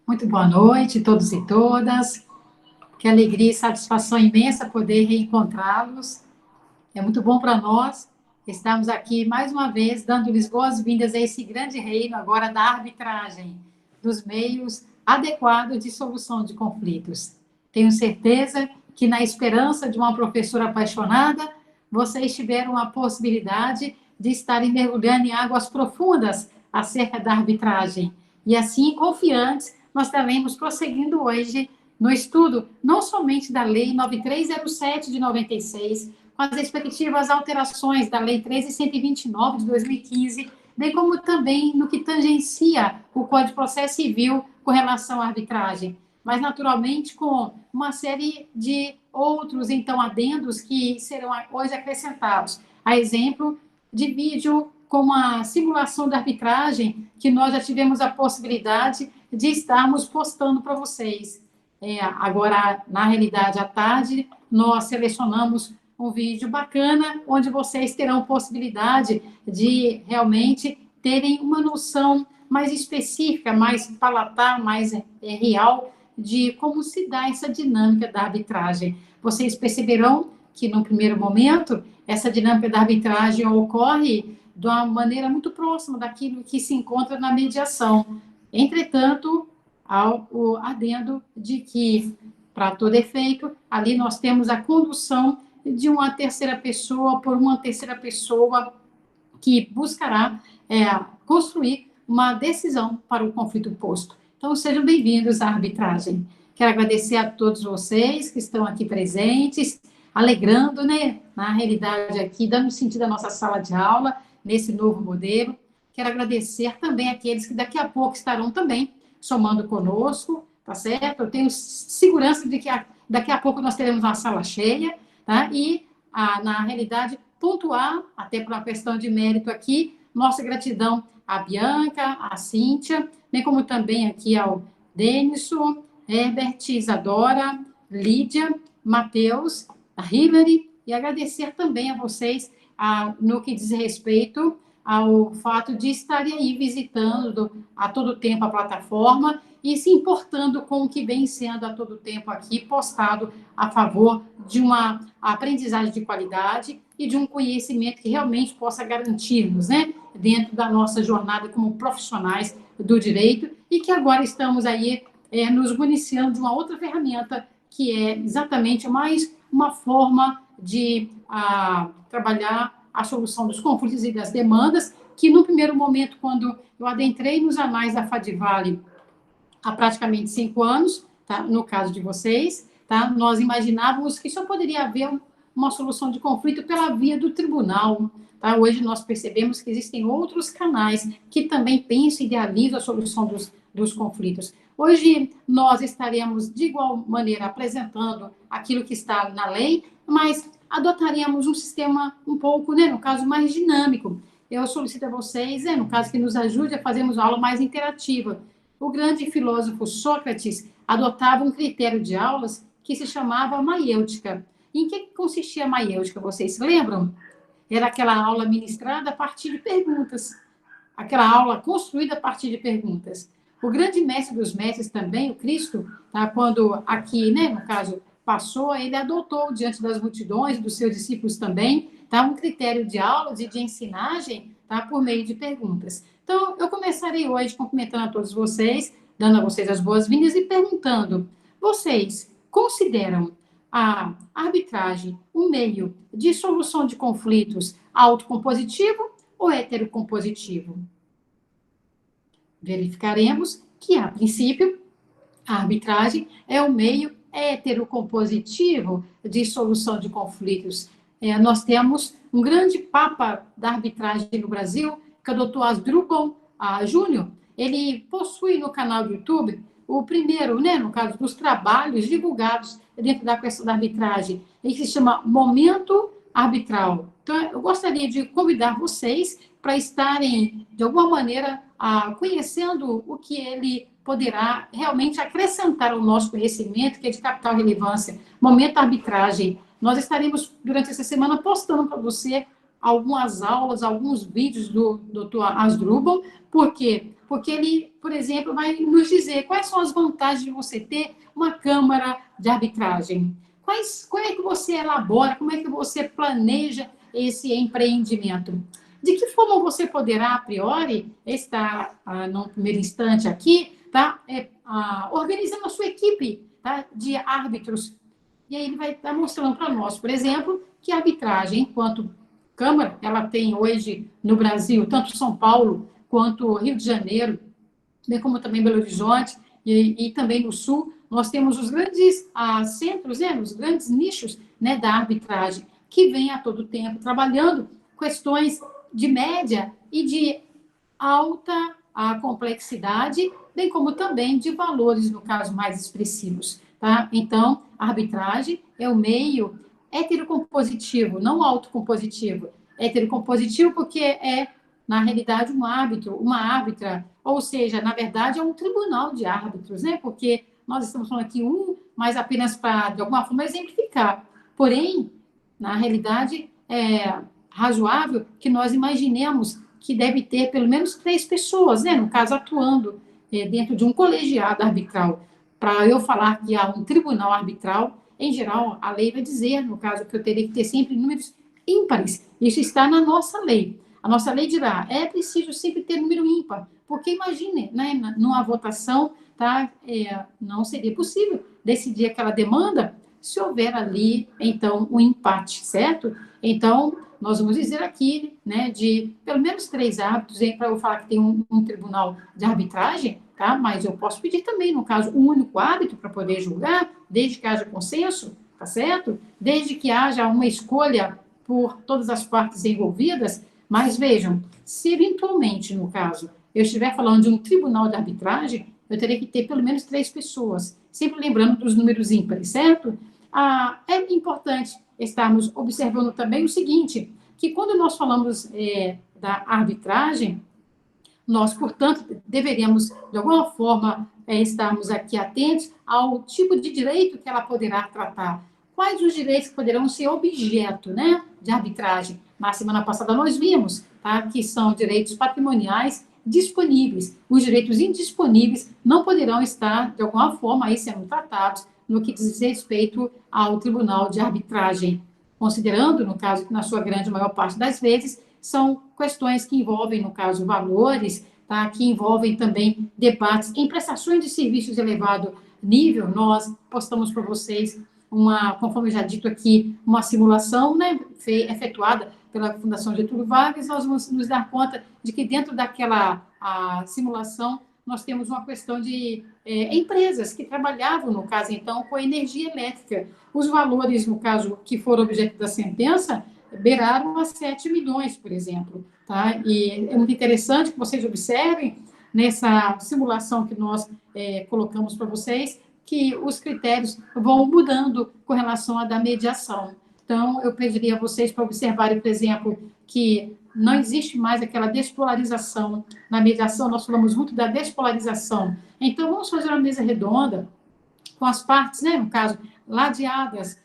Muito boa noite, todos e todas. Que alegria e satisfação imensa poder reencontrá-los. É muito bom para nós estarmos aqui mais uma vez, dando-lhes boas-vindas a esse grande reino agora da arbitragem, dos meios adequados de solução de conflitos. Tenho certeza que, na esperança de uma professora apaixonada, vocês tiveram a possibilidade de estarem mergulhando em águas profundas acerca da arbitragem. E assim, confiantes, nós estaremos prosseguindo hoje no estudo não somente da Lei 9307 de 96, com as respectivas alterações da Lei 13.129 de 2015, bem como também no que tangencia o Código de Processo Civil com relação à arbitragem, mas naturalmente com uma série de outros, então, adendos que serão hoje acrescentados. A exemplo de vídeo com a simulação da arbitragem, que nós já tivemos a possibilidade de estarmos postando para vocês. Agora, na realidade, à tarde, nós selecionamos um vídeo bacana, onde vocês terão possibilidade de realmente terem uma noção mais específica, mais palatar, mais real, de como se dá essa dinâmica da arbitragem. Vocês perceberão que, no primeiro momento, essa dinâmica da arbitragem ocorre de uma maneira muito próxima daquilo que se encontra na mediação. Entretanto, há o adendo de que, para todo efeito, ali nós temos a condução de uma terceira pessoa por uma terceira pessoa que buscará construir uma decisão para o conflito posto. Então, sejam bem-vindos à arbitragem. Quero agradecer a todos vocês que estão aqui presentes, alegrando, né, na realidade aqui, dando sentido à nossa sala de aula, nesse novo modelo. Quero agradecer também àqueles que daqui a pouco estarão também somando conosco, tá certo? Eu tenho segurança de que daqui a pouco nós teremos uma sala cheia, tá? E, na realidade, pontuar, até por uma questão de mérito aqui, nossa gratidão à Bianca, à Cíntia, bem como também aqui ao Denison, Herbert, Isadora, Lídia, Matheus, a Hilary, e agradecer também a vocês no que diz respeito ao fato de estarem aí visitando a todo tempo a plataforma e se importando com o que vem sendo a todo tempo aqui postado a favor de uma aprendizagem de qualidade e de um conhecimento que realmente possa garantir-nos, né, dentro da nossa jornada como profissionais do direito e que agora estamos aí nos municiando de uma outra ferramenta que é exatamente mais uma forma de trabalhar a solução dos conflitos e das demandas, que no primeiro momento, quando eu adentrei nos anais da Fadivale há praticamente 5 anos, tá? No caso de vocês, tá? Nós imaginávamos que só poderia haver uma solução de conflito pela via do tribunal. Tá? Hoje nós percebemos que existem outros canais que também pensam e idealizam a solução dos conflitos. Hoje nós estaremos, de igual maneira, apresentando aquilo que está na lei, mas adotaríamos um sistema um pouco, né, no caso, mais dinâmico. Eu solicito a vocês, no caso, que nos ajude a fazermos uma aula mais interativa. O grande filósofo Sócrates adotava um critério de aulas que se chamava maiêutica. Em que consistia a maiêutica, vocês se lembram? Era aquela aula ministrada a partir de perguntas, aquela aula construída a partir de perguntas. O grande mestre dos mestres também, o Cristo, tá, quando aqui, né, no caso, passou, ele adotou, diante das multidões, dos seus discípulos também, tá, um critério de aulas e de ensinagem, tá, por meio de perguntas. Então, eu começarei hoje cumprimentando a todos vocês, dando a vocês as boas-vindas e perguntando, vocês consideram a arbitragem um meio de solução de conflitos autocompositivo ou heterocompositivo? Verificaremos que, a princípio, a arbitragem é um meio heterocompositivo de solução de conflitos. Nós temos um grande papa da arbitragem no Brasil, que é o Dr. Asdrubal Júnior. Ele possui no canal do YouTube o primeiro, né, no caso, dos trabalhos divulgados dentro da questão da arbitragem, que se chama Momento Arbitral. Então, eu gostaria de convidar vocês para estarem, de alguma maneira, conhecendo o que ele poderá realmente acrescentar ao nosso conhecimento, que é de capital relevância, Momento Arbitragem. Nós estaremos, durante essa semana, postando para você algumas aulas, alguns vídeos do Dr. Asdrubal, porque porque ele, por exemplo, vai nos dizer quais são as vantagens de você ter uma câmara de arbitragem. Como é que você elabora, como é que você planeja esse empreendimento? De que forma você poderá, a priori, estar, no primeiro instante aqui, tá, organizando a sua equipe, tá, de árbitros? E aí ele vai estar mostrando para nós, por exemplo, que a arbitragem, enquanto Câmara, ela tem hoje no Brasil, tanto São Paulo quanto Rio de Janeiro, bem como também Belo Horizonte e também no Sul, nós temos os grandes centros, os grandes nichos, né, da arbitragem, que vem a todo tempo trabalhando questões de média e de alta complexidade, bem como também de valores, no caso, mais expressivos. Tá? Então, a arbitragem é o meio heterocompositivo, não autocompositivo. Heterocompositivo porque é, na realidade, um árbitro, uma árbitra, ou seja, na verdade, é um tribunal de árbitros, né? Porque nós estamos falando aqui mas apenas para, de alguma forma, exemplificar. Porém, na realidade, é razoável que nós imaginemos que deve ter pelo menos 3 pessoas, né? No caso, atuando dentro de um colegiado arbitral. Para eu falar que há um tribunal arbitral, em geral, a lei vai dizer, no caso, que eu teria que ter sempre números ímpares. Isso está na nossa lei. A nossa lei dirá, é preciso sempre ter número ímpar, porque imagine, né, numa votação, tá, não seria possível decidir aquela demanda se houver ali, então, um empate, certo? Então, nós vamos dizer aqui, né, de pelo menos 3 árbitros, para eu falar que tem um tribunal de arbitragem, tá? Mas eu posso pedir também, no caso, um único árbitro para poder julgar, desde que haja consenso, tá certo? Desde que haja uma escolha por todas as partes envolvidas. Mas vejam, se eventualmente, no caso, eu estiver falando de um tribunal de arbitragem, eu teria que ter pelo menos 3 pessoas, sempre lembrando dos números ímpares, certo? É importante estarmos observando também o seguinte, que quando nós falamos da arbitragem, nós, portanto, deveríamos, de alguma forma, estarmos aqui atentos ao tipo de direito que ela poderá tratar. Quais os direitos que poderão ser objeto, né, de arbitragem? Na semana passada nós vimos, tá, que são direitos patrimoniais disponíveis. Os direitos indisponíveis não poderão estar, de alguma forma, aí sendo tratados no que diz respeito ao Tribunal de Arbitragem, considerando, no caso, que na sua grande maior parte das vezes, são questões que envolvem, no caso, valores, tá? Que envolvem também debates em prestações de serviços de elevado nível. Nós postamos para vocês conforme já dito aqui, uma simulação, né, efetuada pela Fundação Getúlio Vargas. Nós vamos nos dar conta de que dentro daquela simulação nós temos uma questão de empresas que trabalhavam, no caso, então, com energia elétrica. Os valores, no caso, que foram objeto da sentença, beiraram a 7 milhões, por exemplo. Tá? E é muito interessante que vocês observem, nessa simulação que nós colocamos para vocês, que os critérios vão mudando com relação à da mediação. Então, eu pediria a vocês para observarem, por exemplo, que não existe mais aquela despolarização. Na mediação, nós falamos muito da despolarização. Então, vamos fazer uma mesa redonda com as partes, né, no caso, ladeadas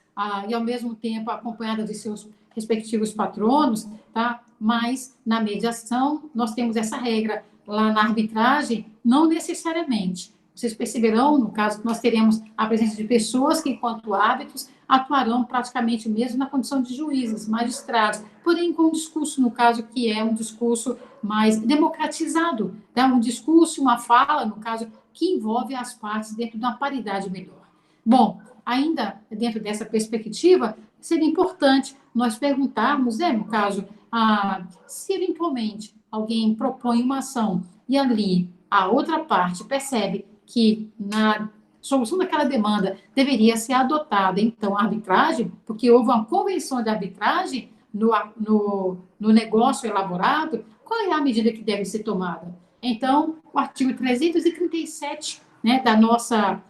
e, ao mesmo tempo, acompanhadas de seus respectivos patronos, tá? Mas, na mediação, nós temos essa regra. Lá na arbitragem, não necessariamente. Vocês perceberão, no caso, que nós teremos a presença de pessoas que, enquanto árbitros, atuarão praticamente mesmo na condição de juízes, magistrados, porém com um discurso, no caso, que é um discurso mais democratizado, né? Um discurso, uma fala, no caso, que envolve as partes dentro de uma paridade melhor. Bom, ainda dentro dessa perspectiva, seria importante nós perguntarmos, no caso, se eventualmente alguém propõe uma ação e ali a outra parte percebe que na solução daquela demanda deveria ser adotada, então, a arbitragem, porque houve uma convenção de arbitragem no negócio elaborado, qual é a medida que deve ser tomada? Então, o artigo 337, né, da nossa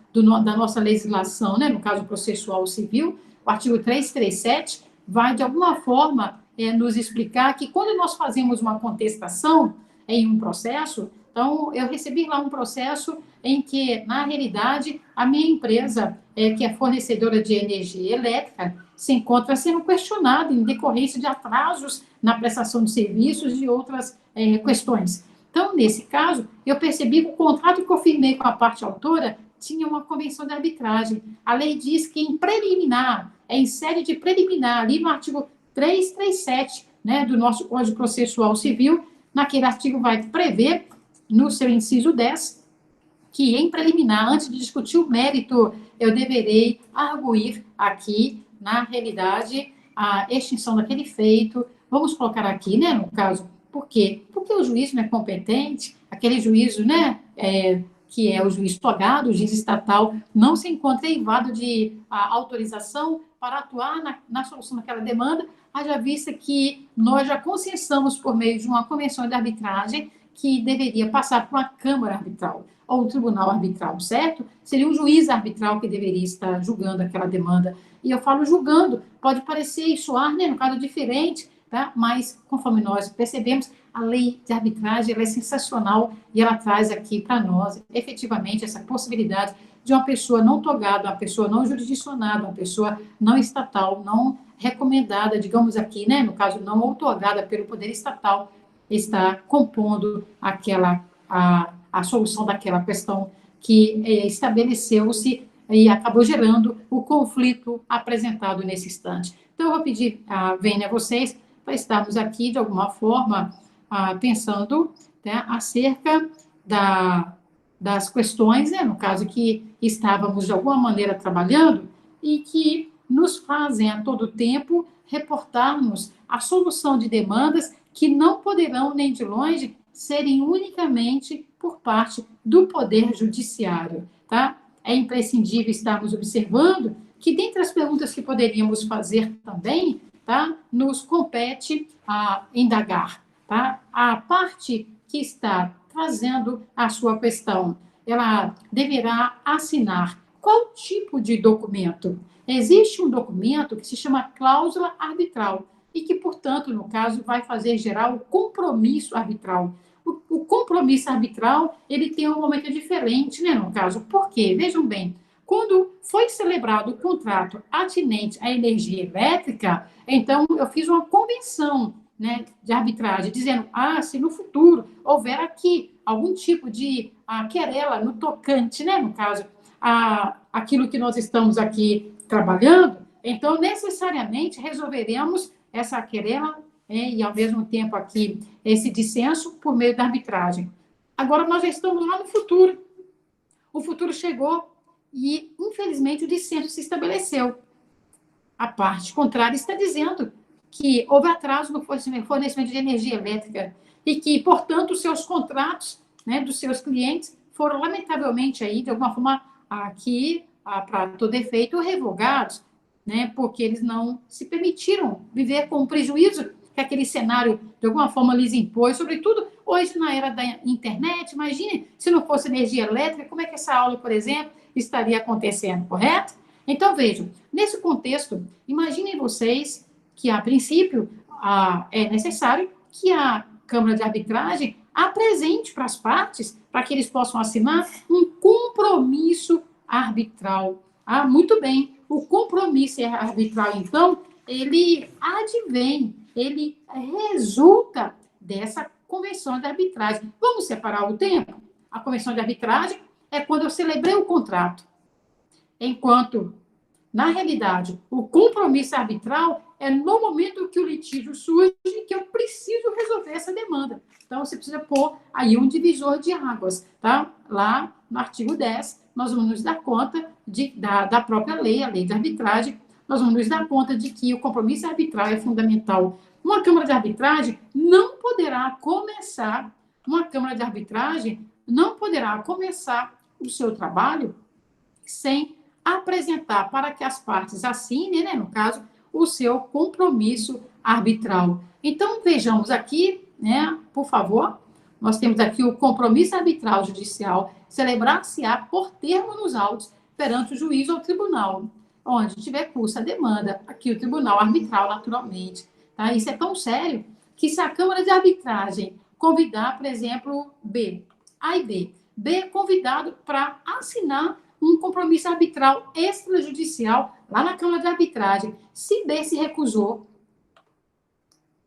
legislação, né, no caso processual civil, o artigo 337 vai, de alguma forma, nos explicar que quando nós fazemos uma contestação em um processo, então, eu recebi lá um processo em que, na realidade, a minha empresa, que é fornecedora de energia elétrica, se encontra sendo questionada em decorrência de atrasos na prestação de serviços e outras questões. Então, nesse caso, eu percebi que o contrato que eu firmei com a parte autora tinha uma convenção de arbitragem. A lei diz que em preliminar, em sede de preliminar, ali no artigo 337, né, do nosso Código Processual Civil, naquele artigo vai prever, no seu inciso 10, que em preliminar, antes de discutir o mérito, eu deverei arguir aqui, na realidade, a extinção daquele feito. Vamos colocar aqui, né, no caso, por quê? Porque o juiz não é competente, aquele juízo, né, que é o juiz togado, o juiz estatal, não se encontra eivado de autorização para atuar na solução daquela demanda, haja vista que nós já consensamos por meio de uma convenção de arbitragem que deveria passar por uma Câmara Arbitral ou um tribunal arbitral, certo? Seria um juiz arbitral que deveria estar julgando aquela demanda. E eu falo julgando, pode parecer e soar, né, no caso diferente, tá? Mas, conforme nós percebemos, a lei de arbitragem ela é sensacional e ela traz aqui para nós, efetivamente, essa possibilidade de uma pessoa não togada, uma pessoa não jurisdicionada, uma pessoa não estatal, não recomendada, digamos aqui, né, no caso, não outorgada pelo poder estatal, está compondo a solução daquela questão que estabeleceu-se e acabou gerando o conflito apresentado nesse instante. Então, eu vou pedir a Vênia a vocês para estarmos aqui, de alguma forma, pensando, né, acerca das questões, né, no caso que estávamos, de alguma maneira, trabalhando e que nos fazem, a todo tempo, reportarmos a solução de demandas que não poderão, nem de longe, serem unicamente por parte do Poder Judiciário, tá? É imprescindível estarmos observando que, dentre as perguntas que poderíamos fazer também, tá, nos compete indagar, tá? A parte que está trazendo a sua questão, ela deverá assinar qual tipo de documento? Existe um documento que se chama cláusula arbitral e que, portanto, no caso, vai fazer gerar o compromisso arbitral. O compromisso arbitral, ele tem um momento diferente, né, no caso. Por quê? Vejam bem, quando foi celebrado o contrato atinente à energia elétrica, então eu fiz uma convenção, né, de arbitragem, dizendo, se no futuro houver aqui algum tipo de querela no tocante, né, no caso, aquilo que nós estamos aqui trabalhando, então necessariamente resolveremos essa querela e, ao mesmo tempo, aqui, esse dissenso por meio da arbitragem. Agora, nós já estamos lá no futuro. O futuro chegou e, infelizmente, o dissenso se estabeleceu. A parte contrária está dizendo que houve atraso no fornecimento de energia elétrica e que, portanto, os seus contratos, né, dos seus clientes foram, lamentavelmente, aí, de alguma forma, aqui, para todo efeito, revogados, né, porque eles não se permitiram viver com o prejuízo que aquele cenário, de alguma forma, lhes impôs, sobretudo hoje, na era da internet. Imagine se não fosse energia elétrica, como é que essa aula, por exemplo, estaria acontecendo, correto? Então, vejam, nesse contexto, imaginem vocês que, a princípio, é necessário que a Câmara de Arbitragem apresente para as partes, para que eles possam assinar um compromisso arbitral. Muito bem, o compromisso arbitral, então, ele advém, ele resulta dessa convenção de arbitragem. Vamos separar o tempo? A convenção de arbitragem é quando eu celebrei o contrato, enquanto, na realidade, o compromisso arbitral é no momento que o litígio surge que eu preciso resolver essa demanda. Então, você precisa pôr aí um divisor de águas, tá? Lá no artigo 10, nós vamos nos dar conta da própria lei, a lei de arbitragem, nós vamos nos dar conta de que o compromisso arbitral é fundamental. Uma Câmara de Arbitragem não poderá começar o seu trabalho sem apresentar para que as partes assinem, né, no caso, o seu compromisso arbitral. Então, vejamos aqui, né, por favor, nós temos aqui o compromisso arbitral judicial, celebrar-se-á por termo nos autos perante o juiz ou tribunal, onde tiver curso a demanda, aqui o tribunal arbitral, naturalmente. Tá? Isso é tão sério que, se a Câmara de Arbitragem convidar, por exemplo, A e B é convidado para assinar um compromisso arbitral extrajudicial lá na Câmara de Arbitragem. Se B se recusou,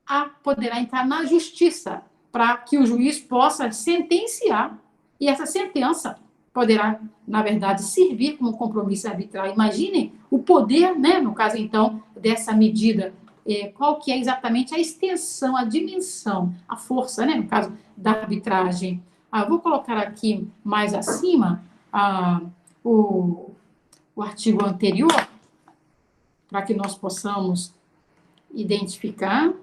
A poderá entrar na justiça para que o juiz possa sentenciar, e essa sentença poderá, na verdade, servir como compromisso arbitral. Imaginem o poder, né, no caso, então, dessa medida, qual que é exatamente a extensão, a dimensão, a força, né, no caso da arbitragem. Vou colocar aqui mais acima o artigo anterior, para que nós possamos identificar.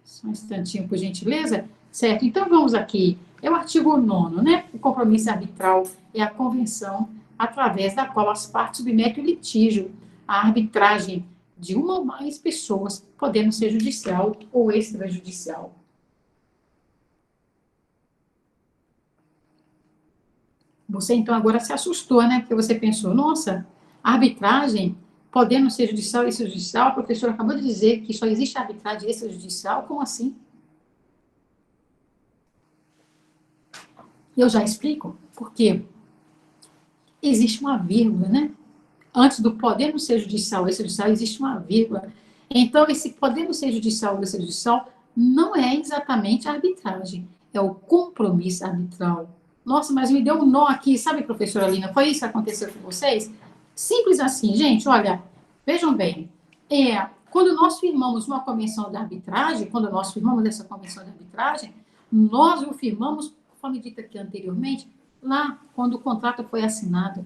Só um instantinho, por gentileza. Certo, então vamos aqui. É o artigo 9º, né? O compromisso arbitral é a convenção através da qual as partes submetem o litígio à arbitragem de uma ou mais pessoas, podendo ser judicial ou extrajudicial. Você, então, agora se assustou, né? Porque você pensou, nossa, arbitragem, podendo ser judicial e extrajudicial, a professora acabou de dizer que só existe arbitragem extrajudicial, como assim? Eu já explico, porque existe uma vírgula, né? Antes do podendo ser judicial ou extrajudicial, existe uma vírgula. Então, esse podendo ser judicial ou extrajudicial não é exatamente a arbitragem, é o compromisso arbitral. Nossa, mas me deu um nó aqui, sabe, professora Lina? Foi isso que aconteceu com vocês? Simples assim, gente, olha, vejam bem, quando nós firmamos uma convenção de arbitragem, quando nós firmamos essa convenção de arbitragem, nós o firmamos, conforme dito aqui anteriormente, lá quando o contrato foi assinado.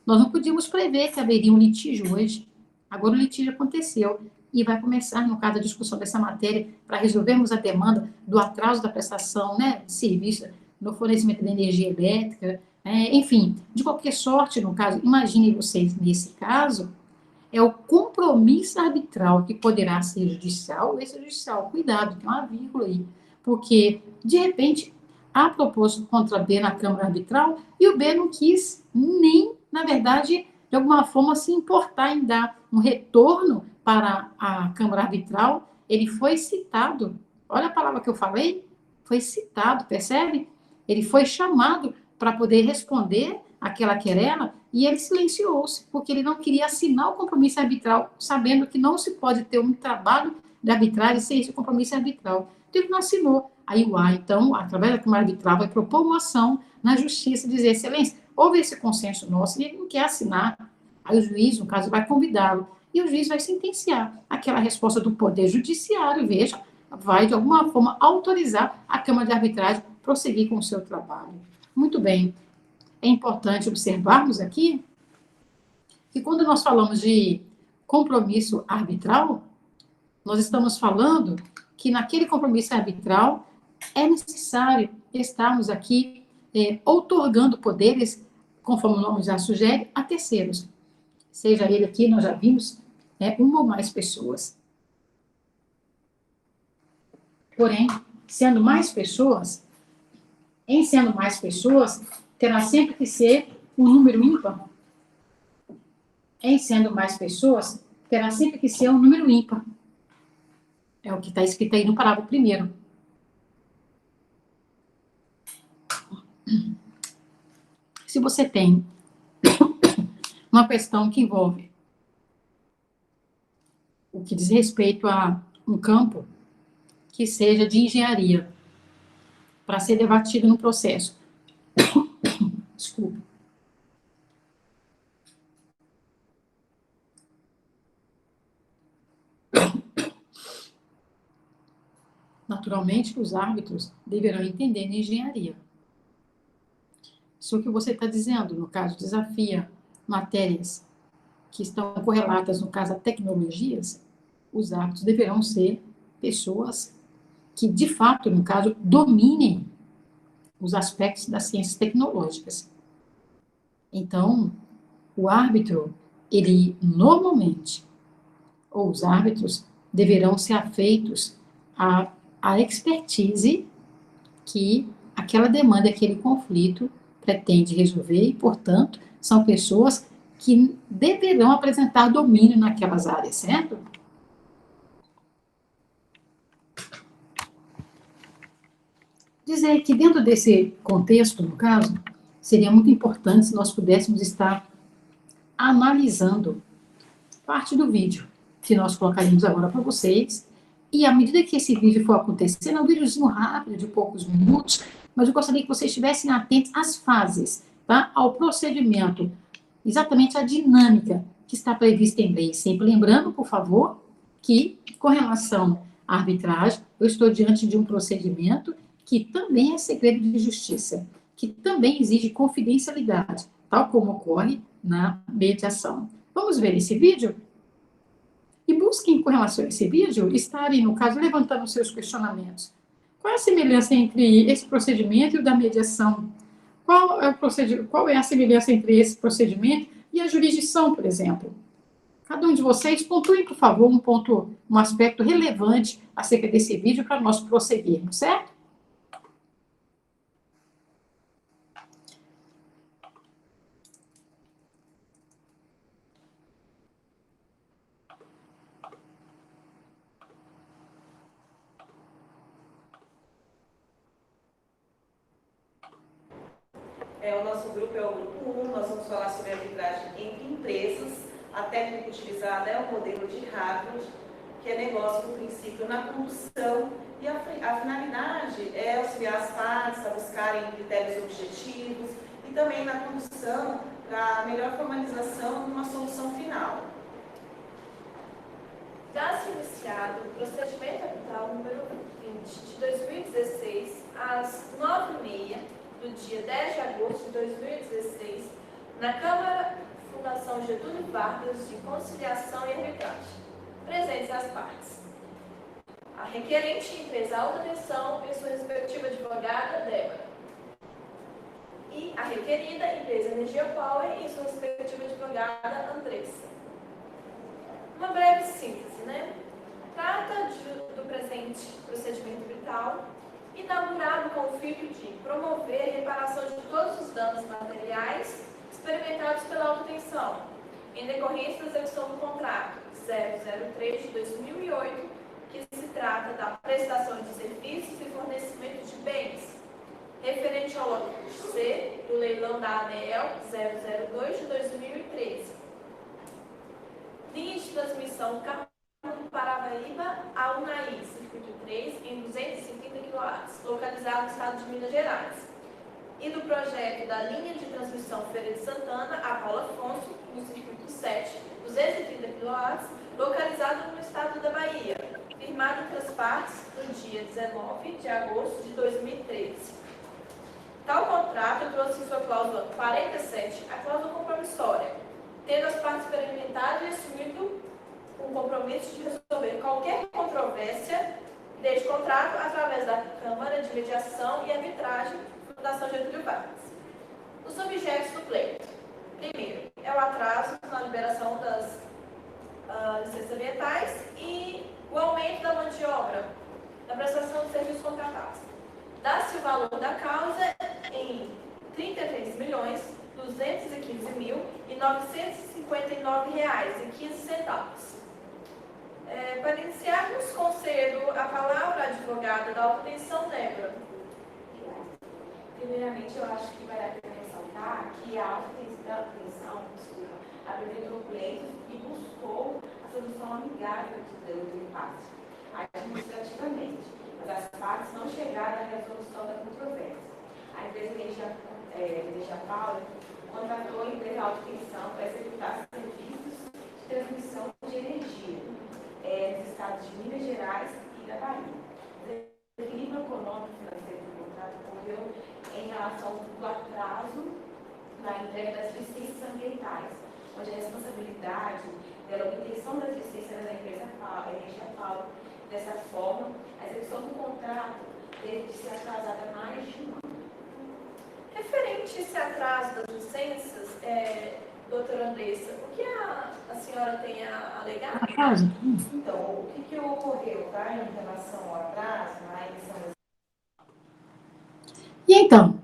Nós não podíamos prever que haveria um litígio hoje. Agora o litígio aconteceu e vai começar, no caso, a discussão dessa matéria para resolvermos a demanda do atraso da prestação, né, de serviço no fornecimento de energia elétrica, enfim, de qualquer sorte, no caso, imaginem vocês, nesse caso, é o compromisso arbitral que poderá ser judicial ou extrajudicial. Cuidado, tem uma vírgula aí, porque, de repente, há propósito contra B na Câmara Arbitral e o B não quis nem, na verdade, de alguma forma se importar em dar um retorno para a Câmara Arbitral. Ele foi citado, olha a palavra que eu falei, foi citado, percebe? Ele foi chamado para poder responder aquela querela e ele silenciou-se, porque ele não queria assinar o compromisso arbitral, sabendo que não se pode ter um trabalho de arbitragem sem esse compromisso arbitral. Então, ele não assinou. Aí o A, então, através da Câmara Arbitral, vai propor uma ação na Justiça, dizer, excelência, houve esse consenso nosso e ele não quer assinar. Aí o juiz, no caso, vai convidá-lo. E o juiz vai sentenciar. Aquela resposta do Poder Judiciário, veja, vai, de alguma forma, autorizar a Câmara de Arbitragem a prosseguir com o seu trabalho. Muito bem. É importante observarmos aqui que quando nós falamos de compromisso arbitral, nós estamos falando que naquele compromisso arbitral é necessário estarmos aqui outorgando poderes, conforme o nome já sugere, a terceiros. Seja ele aqui, nós já vimos, uma ou mais pessoas. Porém, sendo mais pessoas, terá sempre que ser um número ímpar. Em sendo mais pessoas, terá sempre que ser um número ímpar. É o que está escrito aí no parágrafo 1º. Se você tem uma questão que envolve o que diz respeito a um campo que seja de engenharia, para ser debatido no processo. Desculpa. Naturalmente que os árbitros deverão entender de engenharia. Se o que você está dizendo, no caso, desafia matérias que estão correlatas, no caso, a tecnologias, os árbitros deverão ser pessoas que, de fato, no caso, dominem os aspectos das ciências tecnológicas. Então, o árbitro, ele normalmente, ou os árbitros, deverão ser afeitos à expertise que aquela demanda, aquele conflito pretende resolver e, portanto, são pessoas que deverão apresentar domínio naquelas áreas, certo? Dizer que dentro desse contexto, no caso, seria muito importante se nós pudéssemos estar analisando parte do vídeo. que nós colocaremos agora para vocês. E à medida que esse vídeo for acontecendo, é um videozinho rápido, de poucos minutos, mas eu gostaria que vocês estivessem atentos às fases, tá? Ao procedimento, exatamente à dinâmica que está prevista em lei. Sempre lembrando, por favor, que, com relação à arbitragem, eu estou diante de um procedimento que também é segredo de justiça, que também exige confidencialidade, tal como ocorre na mediação. Vamos ver esse vídeo? E busquem, com relação a esse vídeo, estarem, no caso, levantando seus questionamentos. Qual é a semelhança entre esse procedimento e o da mediação? Qual é a semelhança entre esse procedimento e a jurisdição, por exemplo? Cada um de vocês pontuem, por favor, um aspecto relevante acerca desse vídeo para nós prosseguirmos, certo? O nosso grupo é o grupo 1, nós vamos falar sobre arbitragem entre empresas. A técnica utilizada é o modelo de Harvard, que é negócio no princípio na condução, e a finalidade é auxiliar as partes a buscarem critérios objetivos e também na condução para melhor formalização de uma solução final. Dá-se iniciado o procedimento arbitral número 20 de 2016, às 9h30 do dia 10 de agosto de 2016, na Câmara Fundação Getúlio Vargas de Conciliação e Arbitragem. Presentes as partes: a requerente empresa Alta Tensão e sua respectiva advogada, Débora, e a requerida empresa Energia Power e sua respectiva advogada, Andressa. Uma breve síntese, né? Trata do presente procedimento arbitral, inaugurado com o fito de promover a reparação de todos os danos materiais experimentados pela alta tensão, em decorrência da execução do contrato 003 de 2008, que se trata da prestação de serviços e fornecimento de bens, referente ao lote C do leilão da ANEEL 002 de 2013. Linha de transmissão Paravaíba a Unaí, circuito 3, em 230 kW, localizado no estado de Minas Gerais. E do projeto da linha de transmissão Feira de Santana a Paulo Afonso, no circuito 7, 230 kW, localizado no estado da Bahia, firmado entre as partes no dia 19 de agosto de 2013. Tal contrato trouxe em sua cláusula 47 a cláusula compromissória, tendo as partes experimentadas e assumido um compromisso de resolver qualquer controvérsia deste contrato através da Câmara de Mediação e Arbitragem Fundação Getúlio Vargas. Os objetos do pleito: primeiro, é o atraso na liberação das licenças ambientais e o aumento da mão de obra da prestação de serviços contratados. Dá-se o valor da causa em R$ 33.215.959,15. Para iniciarmos, concedo a palavra à advogada da alta tensão, Débora. Primeiramente, eu acho que vale a pena ressaltar que a alta tensão apresentou pleito e buscou a solução amigável do impasse, administrativamente, mas as partes não chegaram à resolução da controvérsia. A empresa Energia Power contratou a empresa Alta Tensão para executar serviços de transmissão de energia nos estados de Minas Gerais e da Bahia. O equilíbrio econômico financeiro do contrato ocorreu em relação ao atraso na entrega das licenças ambientais, onde a responsabilidade pela obtenção das licenças era da empresa Energia Power. Dessa forma, a execução do contrato teve de ser atrasada mais de um ano. Referente a esse atraso das licenças, doutora Andressa, o que a senhora tem a alegar? Então, o que ocorreu, tá, em relação ao atraso na emissão das... E então,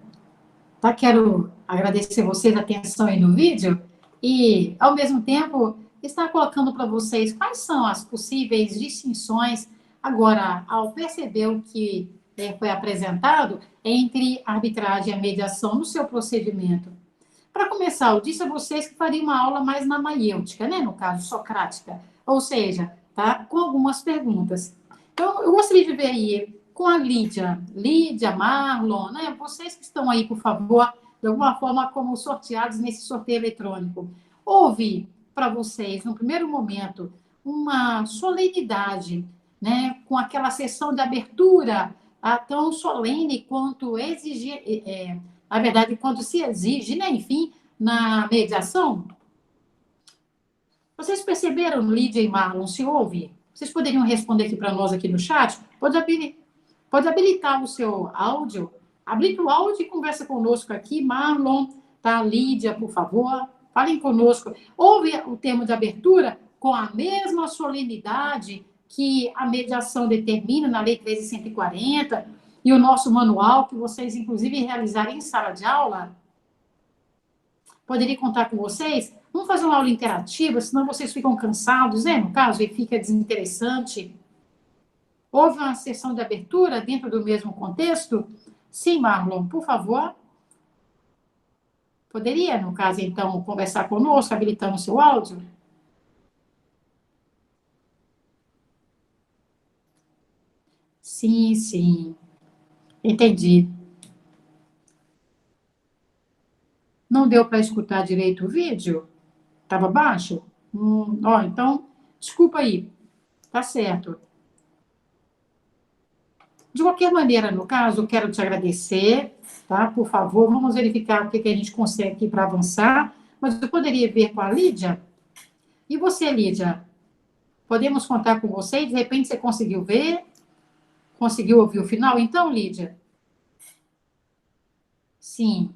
tá, quero agradecer vocês a atenção aí no vídeo e, ao mesmo tempo, estar colocando para vocês quais são as possíveis distinções, agora, ao perceber o que foi apresentado entre a arbitragem e a mediação no seu procedimento. Para começar, eu disse a vocês que faria uma aula mais na maiêutica, né? No caso, socrática, ou seja, tá? Com algumas perguntas. Então, eu gostaria de ver aí com a Lídia, Marlon, né? Vocês que estão aí, por favor, de alguma forma, como sorteados nesse sorteio eletrônico. Houve para vocês, no primeiro momento, uma solenidade, né? Com aquela sessão de abertura tão solene quanto exigir, na verdade, quanto se exige, né? Enfim, na mediação. Vocês perceberam, Lídia e Marlon, se houve? Vocês poderiam responder aqui para nós aqui no chat? Pode habilitar o seu áudio. Habilita o áudio e conversa conosco aqui. Marlon, tá? Lídia, por favor, falem conosco. Houve o termo de abertura com a mesma solenidade que a mediação determina na Lei 13.140 e o nosso manual, que vocês, inclusive, realizaram em sala de aula? Poderia contar com vocês? Vamos fazer uma aula interativa, senão vocês ficam cansados, né? No caso, e fica desinteressante. Houve uma sessão de abertura dentro do mesmo contexto? Sim, Marlon, por favor. Poderia, no caso, então, conversar conosco, habilitando o seu áudio? Sim, sim. Entendi. Não deu para escutar direito o vídeo? Estava baixo? Então, desculpa aí. Tá certo. De qualquer maneira, no caso, eu quero te agradecer, tá? Por favor, vamos verificar o que a gente consegue aqui para avançar. Mas eu poderia ver com a Lídia? E você, Lídia? Podemos contar com você? De repente você conseguiu ver? Conseguiu ouvir o final? Então, Lídia? Sim.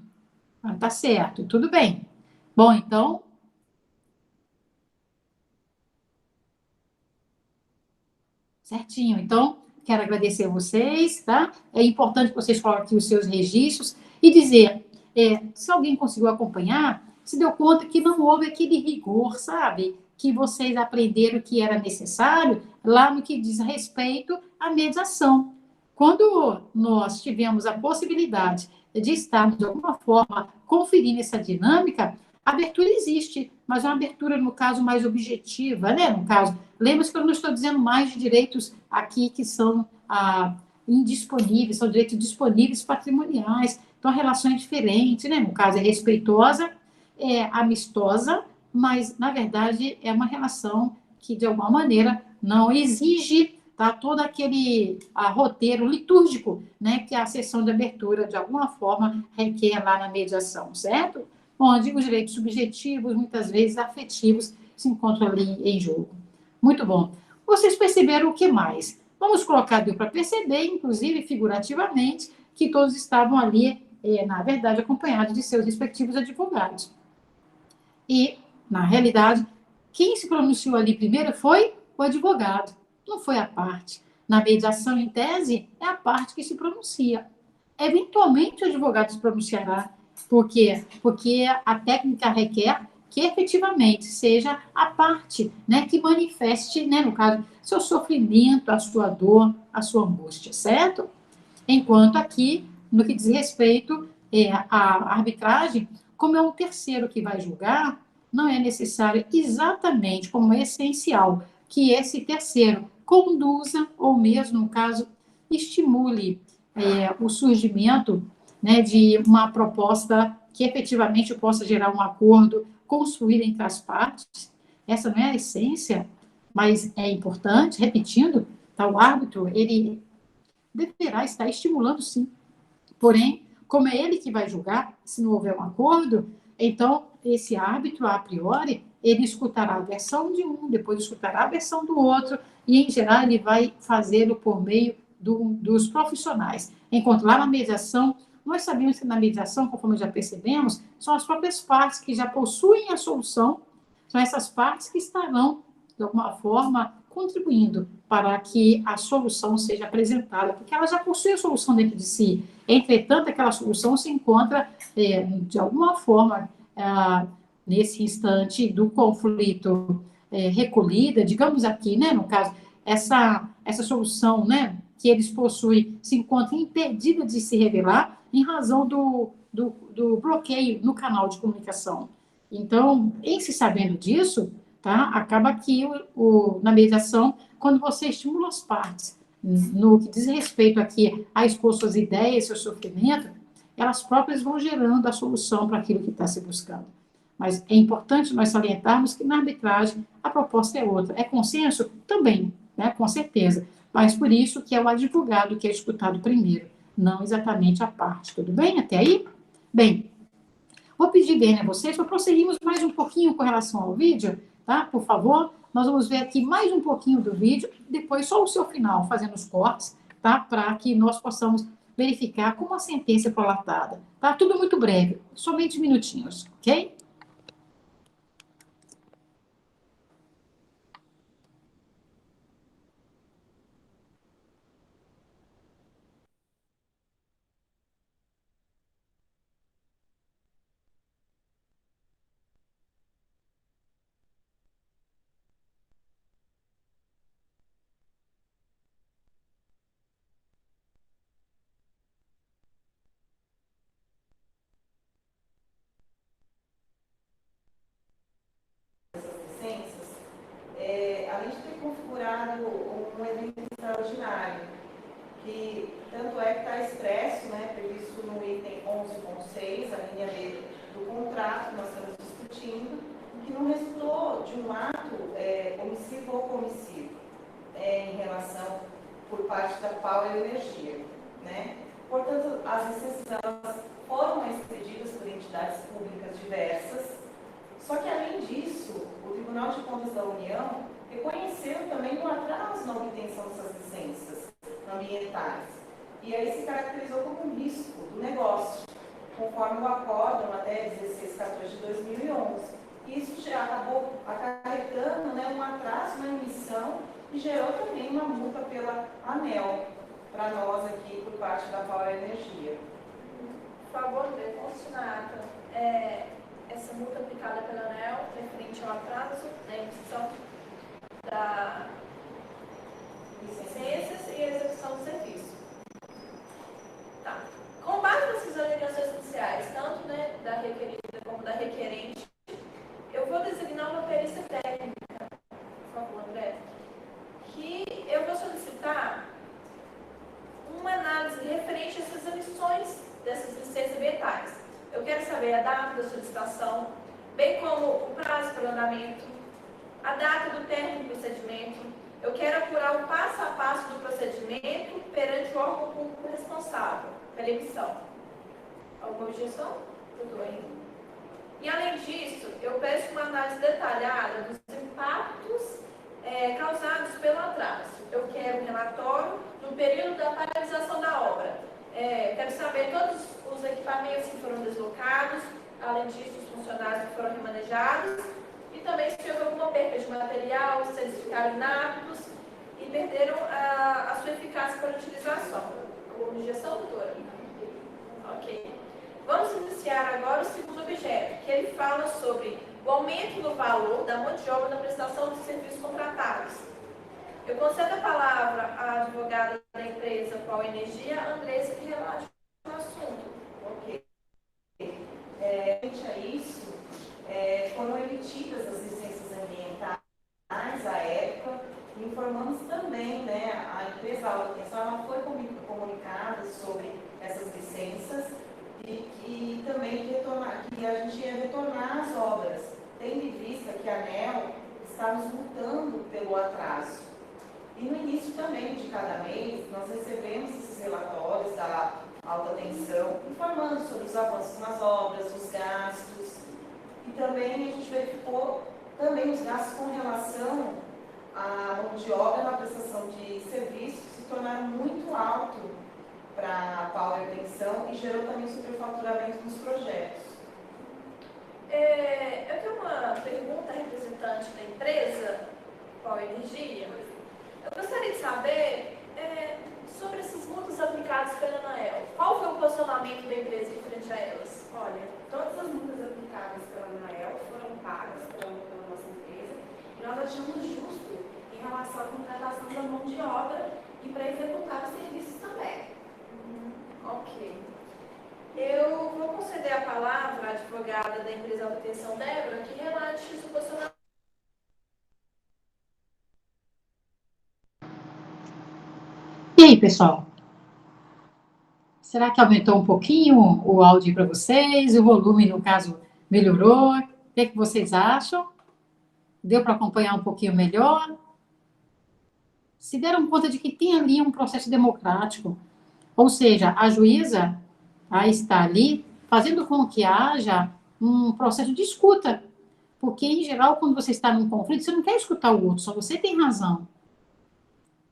Tá certo, tudo bem. Bom, então, certinho. Então, quero agradecer a vocês, tá? É importante que vocês coloquem aqui os seus registros e dizer, se alguém conseguiu acompanhar, se deu conta que não houve aquele rigor, sabe? Que vocês aprenderam que era necessário lá no que diz respeito à mediação. Quando nós tivemos a possibilidade de estarmos, de alguma forma, conferindo essa dinâmica, a abertura existe, mas é uma abertura, no caso, mais objetiva, né? No caso, lembra-se que eu não estou dizendo mais de direitos aqui que são indisponíveis, são direitos disponíveis patrimoniais. Então, a relação é diferente, né? No caso, é respeitosa, é amistosa, mas, na verdade, é uma relação que, de alguma maneira, não exige todo aquele roteiro litúrgico, né, que a sessão de abertura, de alguma forma, requer lá na mediação, certo? Onde os direitos subjetivos, muitas vezes afetivos, se encontram ali em jogo. Muito bom. Vocês perceberam o que mais? Vamos colocar, deu para perceber, inclusive figurativamente, que todos estavam ali, na verdade, acompanhados de seus respectivos advogados. E, na realidade, quem se pronunciou ali primeiro foi o advogado, não foi a parte. Na mediação em tese, é a parte que se pronuncia. Eventualmente, o advogado se pronunciará. Por quê? Porque a técnica requer que efetivamente seja a parte, né, que manifeste, né, no caso, seu sofrimento, a sua dor, a sua angústia, certo? Enquanto aqui, no que diz respeito à arbitragem, como é um terceiro que vai julgar, não é necessário exatamente como é essencial que esse terceiro conduza, ou mesmo, no caso, estimule o surgimento, né, de uma proposta que efetivamente possa gerar um acordo construído entre as partes. Essa não é a essência, mas é importante, repetindo, o árbitro, ele deverá estar estimulando, sim. Porém, como é ele que vai julgar, se não houver um acordo, então, esse árbitro, a priori, ele escutará a versão de um, depois escutará a versão do outro, e, em geral, ele vai fazê-lo por meio dos profissionais. Enquanto lá na mediação, nós sabemos que na mediação, conforme já percebemos, são as próprias partes que já possuem a solução, são essas partes que estarão, de alguma forma, contribuindo para que a solução seja apresentada, porque ela já possui a solução dentro de si. Entretanto, aquela solução se encontra, de alguma forma, nesse instante do conflito recolhida, digamos aqui, né, no caso, essa solução, né, que eles possuem se encontra impedida de se revelar em razão do bloqueio no canal de comunicação. Então, em se sabendo disso, tá? Acaba que na mediação, quando você estimula as partes no que diz respeito aqui a expor suas ideias, seu sofrimento, elas próprias vão gerando a solução para aquilo que está se buscando. Mas é importante nós salientarmos que na arbitragem a proposta é outra. É consenso? Também, né? Com certeza. Mas por isso que é o advogado que é escutado primeiro, não exatamente a parte. Tudo bem até aí? Bem, vou pedir, Dênia, a vocês para prosseguirmos mais um pouquinho com relação ao vídeo, tá? Por favor, nós vamos ver aqui mais um pouquinho do vídeo, depois só o seu final, fazendo os cortes, tá? Para que nós possamos verificar como a sentença é prolatada. Tá? Tudo muito breve, somente minutinhos, ok? Licenças, além de ter configurado um evento extraordinário, que tanto é que está expresso, né, previsto no item 11.6, a linha B do contrato que nós estamos discutindo, que não resultou de um ato omissivo ou comissivo em relação por parte da Power Energia, né? Portanto, as licenças elas foram expedidas por entidades públicas diversas. Só que, além disso, o Tribunal de Contas da União reconheceu também o atraso na obtenção dessas licenças ambientais. E aí se caracterizou como um risco do negócio, conforme o acórdão até 16/14 de 2011. Isso já acabou acarretando, né, um atraso na emissão e gerou também uma multa pela ANEEL, para nós aqui, por parte da Power Energia. Por favor, André, consignata essa multa aplicada pela ANEEL referente ao atraso na emissão da licenças e execução do serviço. Tá. Com base nessas alegações iniciais, tanto, né, da requerida como da requerente, eu vou designar uma perícia técnica, por favor, André, que eu vou solicitar uma análise referente a essas emissões dessas licenças ambientais. Eu quero saber a data da solicitação, bem como o prazo para o andamento, a data do término do procedimento. Eu quero apurar o passo a passo do procedimento perante o órgão público responsável pela emissão. Alguma objeção? Tudo bem. E, além disso, eu peço uma análise detalhada dos impactos causados pelo atraso. Eu quero um relatório no período da paralisação da obra. Quero saber todos os equipamentos que foram deslocados, além disso, os funcionários que foram remanejados, e também se houve alguma perda de material, se eles ficaram inaptos e perderam a sua eficácia para utilização. Alguma objeção, doutora? Ok. Vamos iniciar agora o segundo objeto, que ele fala sobre o aumento do valor da mão de obra na prestação de serviços contratados. Eu concedo a palavra à advogada da empresa Power Energia, Andressa, que relate o assunto. Ok. Frente a isso, foram emitidas as licenças ambientais à época. Informamos também, né, a empresa Alta Tensão, ela foi comunicada sobre essas licenças e também que a gente ia retornar às obras, tendo em vista que a ANEEL está nos multando pelo atraso. E no início também de cada mês, nós recebemos esses relatórios da Alta Tensão, informando sobre os avanços nas obras, os gastos, e também a gente verificou também os gastos com relação à mão de obra na prestação de serviços, que se tornaram muito alto para a Power Tensão e gerou também superfaturamento nos projetos. Eu tenho uma pergunta à representante da empresa Power Energia. Eu gostaria de saber sobre essas multas aplicadas pela ANEEL. Qual foi o posicionamento da empresa frente a elas? Olha, todas as multas aplicadas pela ANEEL foram pagas pela nossa empresa e nós achamos justo em relação à contratação da mão de obra e para executar os serviços também. Ok. Eu vou conceder a palavra à advogada da empresa Alta Tensão, Débora, que relate o posicionamento aí, pessoal? Será que aumentou um pouquinho o áudio para vocês? O volume, no caso, melhorou? O que vocês acham? Deu para acompanhar um pouquinho melhor? Se deram conta de que tem ali um processo democrático, ou seja, a juíza está ali fazendo com que haja um processo de escuta, porque, em geral, quando você está num conflito, você não quer escutar o outro, só você tem razão,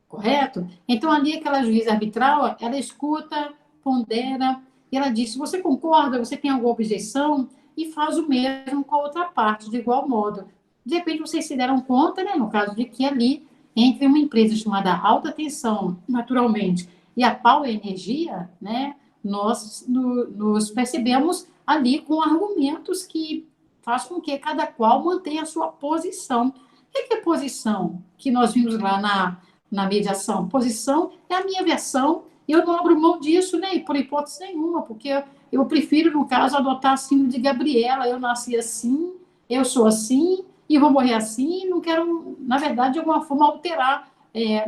correto? Então, ali, aquela juíza arbitral, ela escuta, pondera, e ela diz, se você concorda, você tem alguma objeção, e faz o mesmo com a outra parte, de igual modo. De repente, vocês se deram conta, né, no caso de que ali, entre uma empresa chamada Alta Tensão, naturalmente, e a Power Energia, né, nós nos percebemos ali com argumentos que faz com que cada qual mantenha a sua posição. O que é posição? Que nós vimos lá na mediação. Posição é a minha versão, e eu não abro mão disso, né, por hipótese nenhuma, porque eu prefiro, no caso, adotar a síndrome de Gabriela. Eu nasci assim, eu sou assim, e vou morrer assim, e não quero, na verdade, de alguma forma, alterar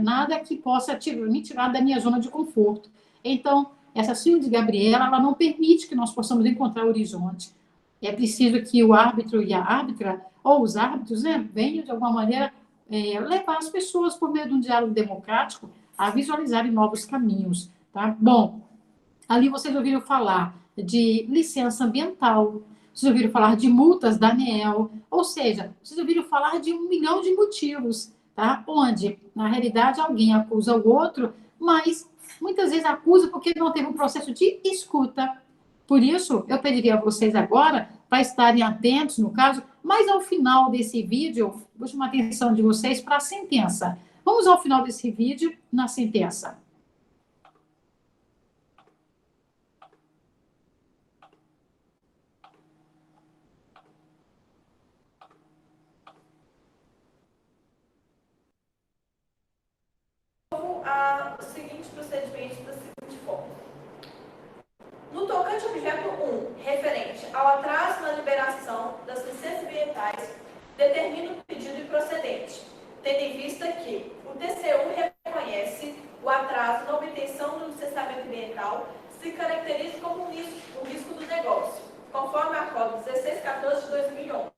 nada que possa me tirar da minha zona de conforto. Então, essa síndrome de Gabriela, ela não permite que nós possamos encontrar horizonte. É preciso que o árbitro e a árbitra, ou os árbitros, né, venham, de alguma maneira, levar as pessoas, por meio de um diálogo democrático, a visualizarem novos caminhos. Tá? Bom, ali vocês ouviram falar de licença ambiental, vocês ouviram falar de multas da ANEEL, ou seja, vocês ouviram falar de 1 milhão de motivos, tá? Onde, na realidade, alguém acusa o outro, mas muitas vezes acusa porque não teve um processo de escuta. Por isso, eu pediria a vocês agora para estarem atentos, no caso, mas ao final desse vídeo, vou chamar a atenção de vocês para a sentença. Vamos ao final desse vídeo, na sentença. O seguinte procedimento da seguinte forma. No tocante ao objeto 1, referente ao atraso na liberação das licenças ambientais, determina o pedido improcedente, tendo em vista que o TCU reconhece o atraso na obtenção do licenciamento ambiental se caracteriza como um risco do negócio, conforme a Acordo 1614 de 2011.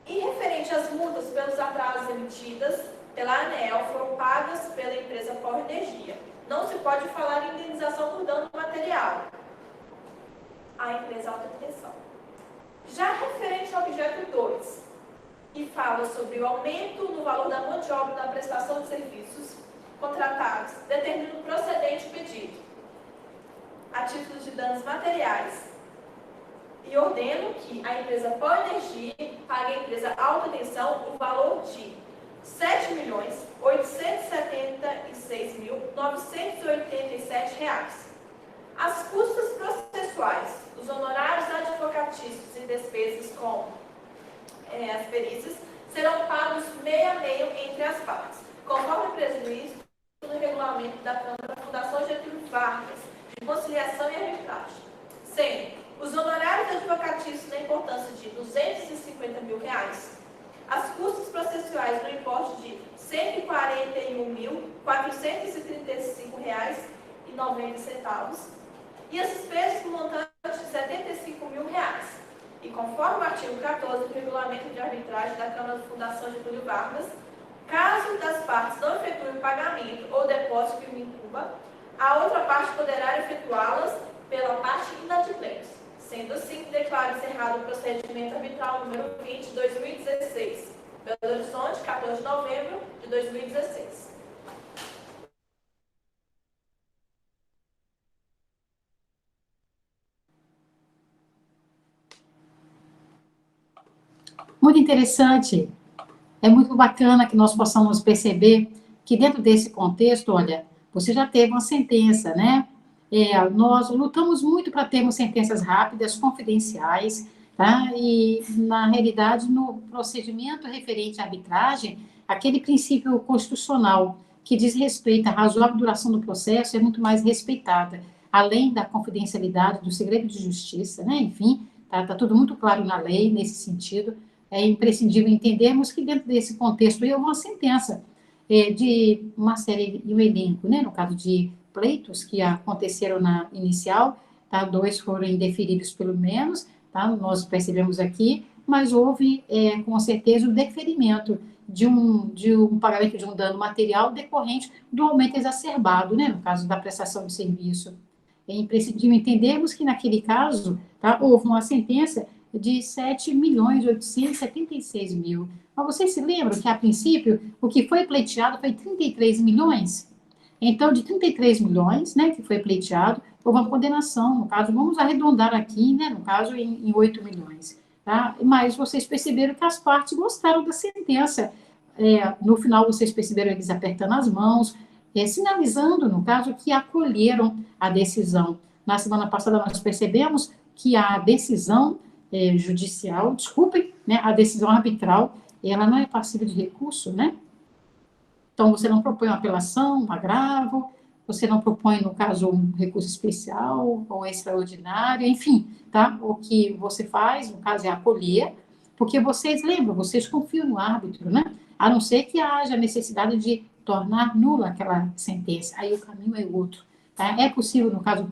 E referente às multas pelos atrasos emitidas pela ANEEL foram pagas pela empresa Power Energia. Não se pode falar em indenização por dano material à empresa Alta Tensão. Já referente ao objeto 2, que fala sobre o aumento no valor da mão de obra da prestação de serviços contratados, determina o procedente pedido a título de danos materiais e ordeno que a empresa Power Energia pague à empresa Alta Tensão o valor de R$ 7.876.987. As custas processuais, os honorários advocatícios e despesas com as perícias serão pagos meio a meio entre as partes, conforme previsto no regulamento da Câmara da Fundação Getúlio Vargas, de conciliação e arbitragem, sendo os honorários advocatícios na importância de R$ 250 mil, as custas processuais no importe de R$ 141.435,90 e as despesas no montante de R$ 75 mil. E conforme o artigo 14 do Regulamento de Arbitragem da Câmara de Fundação Getúlio Vargas, caso das partes não efetuem o pagamento ou depósito que o incumba, a outra parte poderá efetuá-las pela parte inadimplente. Sendo assim, declaro encerrado o procedimento arbitral número 20 de 2016. Belo Horizonte, 14 de novembro de 2016. Muito interessante. É muito bacana que nós possamos perceber que dentro desse contexto, olha, você já teve uma sentença, né? Nós lutamos muito para termos sentenças rápidas, confidenciais, tá? E, na realidade, no procedimento referente à arbitragem, aquele princípio constitucional que diz respeito à razoável duração do processo é muito mais respeitada, além da confidencialidade, do segredo de justiça, né? Enfim, tá tudo muito claro na lei nesse sentido. É imprescindível entendermos que dentro desse contexto houve uma sentença. de uma série e um elenco, né? No caso de pleitos que aconteceram na inicial, tá? 2 foram indeferidos pelo menos, tá? Nós percebemos aqui, mas houve, com certeza, o deferimento de um pagamento de um dano material decorrente do aumento exacerbado, né? No caso da prestação de serviço. É imprescindível entendermos que, naquele caso, tá? Houve uma sentença de 7.876.000. Mas vocês se lembram que, a princípio, o que foi pleiteado foi 33 milhões? Então, de 33 milhões, né, que foi pleiteado, houve uma condenação, no caso, vamos arredondar aqui, né, no caso, em 8 milhões. Tá? Mas vocês perceberam que as partes gostaram da sentença. No final, vocês perceberam eles apertando as mãos, sinalizando, no caso, que acolheram a decisão. Na semana passada, nós percebemos que a decisão judicial, desculpem, né, a decisão arbitral, ela não é passível de recurso, né? Então, você não propõe uma apelação, um agravo, você não propõe, no caso, um recurso especial ou extraordinário, enfim, tá? O que você faz, no caso, é acolher, porque vocês lembram, vocês confiam no árbitro, né? A não ser que haja necessidade de tornar nula aquela sentença, aí o caminho é outro, tá? É possível, no caso,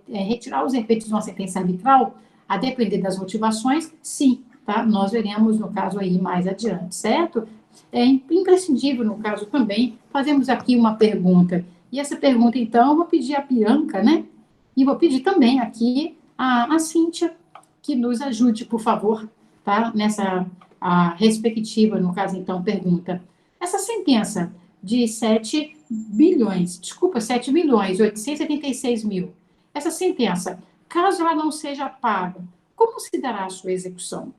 retirar os efeitos de uma sentença arbitral, a depender das motivações, sim, tá? Nós veremos, no caso, aí mais adiante, certo? É imprescindível, no caso, também, fazemos aqui uma pergunta. E essa pergunta, então, eu vou pedir à Bianca, né? E vou pedir também aqui a Cíntia, que nos ajude, por favor, tá? Nessa respectiva, no caso, então, pergunta. Essa sentença de 7 bilhões, desculpa, 7.876.000, essa sentença, caso ela não seja paga, como se dará a sua execução?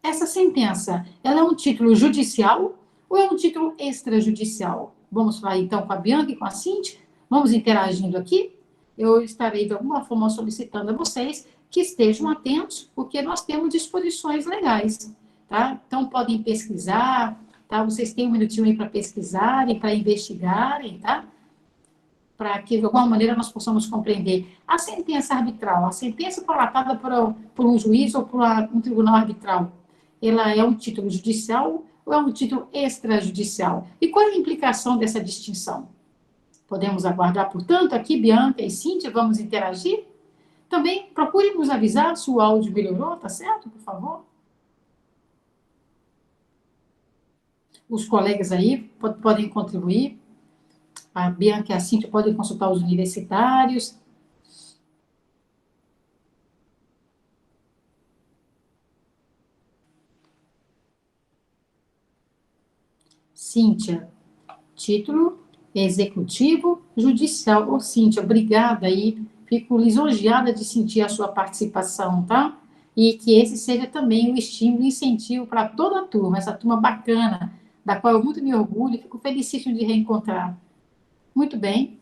Essa sentença, ela é um título judicial ou é um título extrajudicial? Vamos falar então com a Bianca e com a Cintia? Vamos interagindo aqui? Eu estarei, de alguma forma, solicitando a vocês que estejam atentos, porque nós temos disposições legais, tá? Então, podem pesquisar, tá? Vocês têm um minutinho aí para pesquisarem, para investigarem, tá? Para que, de alguma maneira, nós possamos compreender a sentença arbitral, a sentença prolatada por um juiz ou por um tribunal arbitral. Ela é um título judicial ou é um título extrajudicial? E qual é a implicação dessa distinção? Podemos aguardar, portanto, aqui, Bianca e Cíntia, vamos interagir? Também procure nos avisar se o áudio melhorou, tá certo? Por favor. Os colegas aí podem contribuir. A Bianca e a Cíntia podem consultar os universitários. Cíntia, título executivo judicial. Ô, Cíntia, obrigada aí. Fico lisonjeada de sentir a sua participação, tá? E que esse seja também um estímulo e incentivo para toda a turma, essa turma bacana, da qual eu muito me orgulho e fico felicíssimo de reencontrar. Muito bem.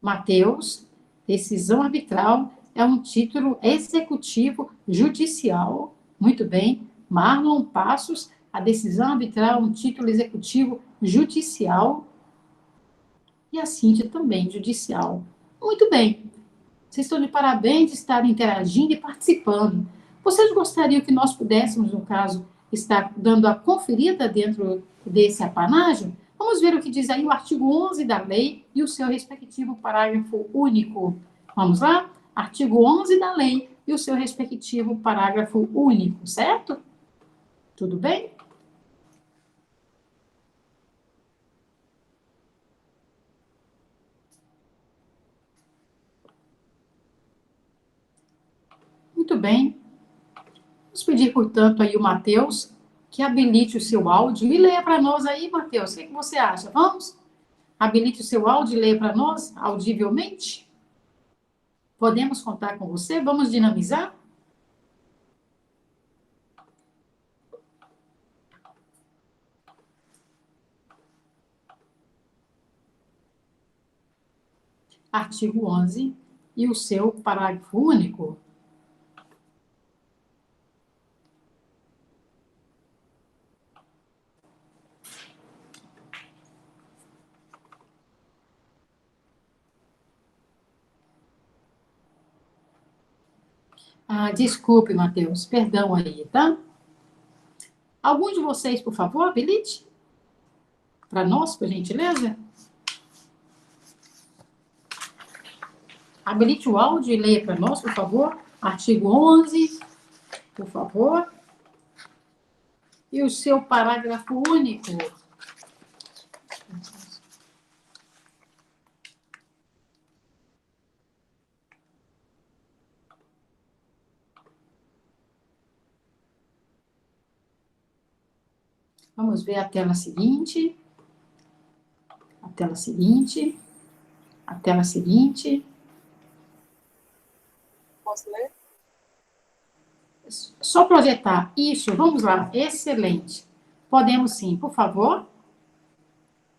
Mateus, decisão arbitral é um título executivo judicial. Muito bem. Marlon Passos, a decisão arbitral é um título executivo judicial. E a Cíntia também, judicial. Muito bem. Vocês estão de parabéns de estarem interagindo e participando. Vocês gostariam que nós pudéssemos, no caso, estar dando a conferida dentro desse apanágio? Vamos ver o que diz aí o artigo 11 da lei e o seu respectivo parágrafo único. Vamos lá? Artigo 11 da lei e o seu respectivo parágrafo único, certo? Tudo bem? Muito bem. Vamos pedir, portanto, aí o Mateus que habilite o seu áudio e leia para nós aí, Mateus. O que você acha? Vamos? Habilite o seu áudio e leia para nós, audivelmente? Podemos contar com você? Vamos dinamizar? Artigo 11 e o seu parágrafo único. Desculpe, Mateus, perdão aí, tá? Algum de vocês, por favor, habilite para nós, por gentileza. Habilite o áudio e leia para nós, por favor. Artigo 11, por favor. E o seu parágrafo único. Vamos ver a tela seguinte. A tela seguinte. A tela seguinte. Posso ler? Só projetar. Isso, vamos lá. Excelente. Podemos sim, por favor.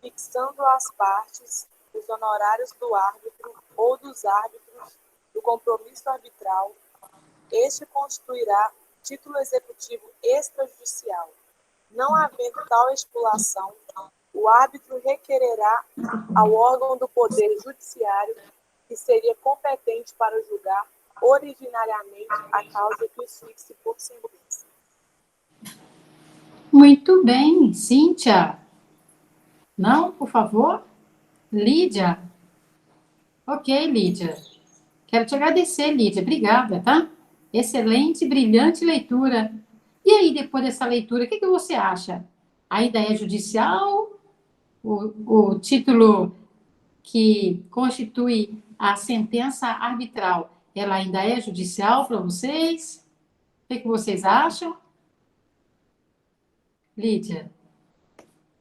Fixando às partes os honorários do árbitro ou dos árbitros do compromisso arbitral, este constituirá título executivo extrajudicial. Não havendo tal estipulação, o árbitro requererá ao órgão do Poder Judiciário, que seria competente para julgar originariamente a causa que os fixe por sentença. Muito bem, Cíntia. Não, por favor? Lídia? Ok, Lídia. Quero te agradecer, Lídia. Obrigada, tá? Excelente, brilhante leitura. E aí, depois dessa leitura, o que você acha? Ainda é judicial? O título que constitui a sentença arbitral, ela ainda é judicial para vocês? O que vocês acham? Lídia,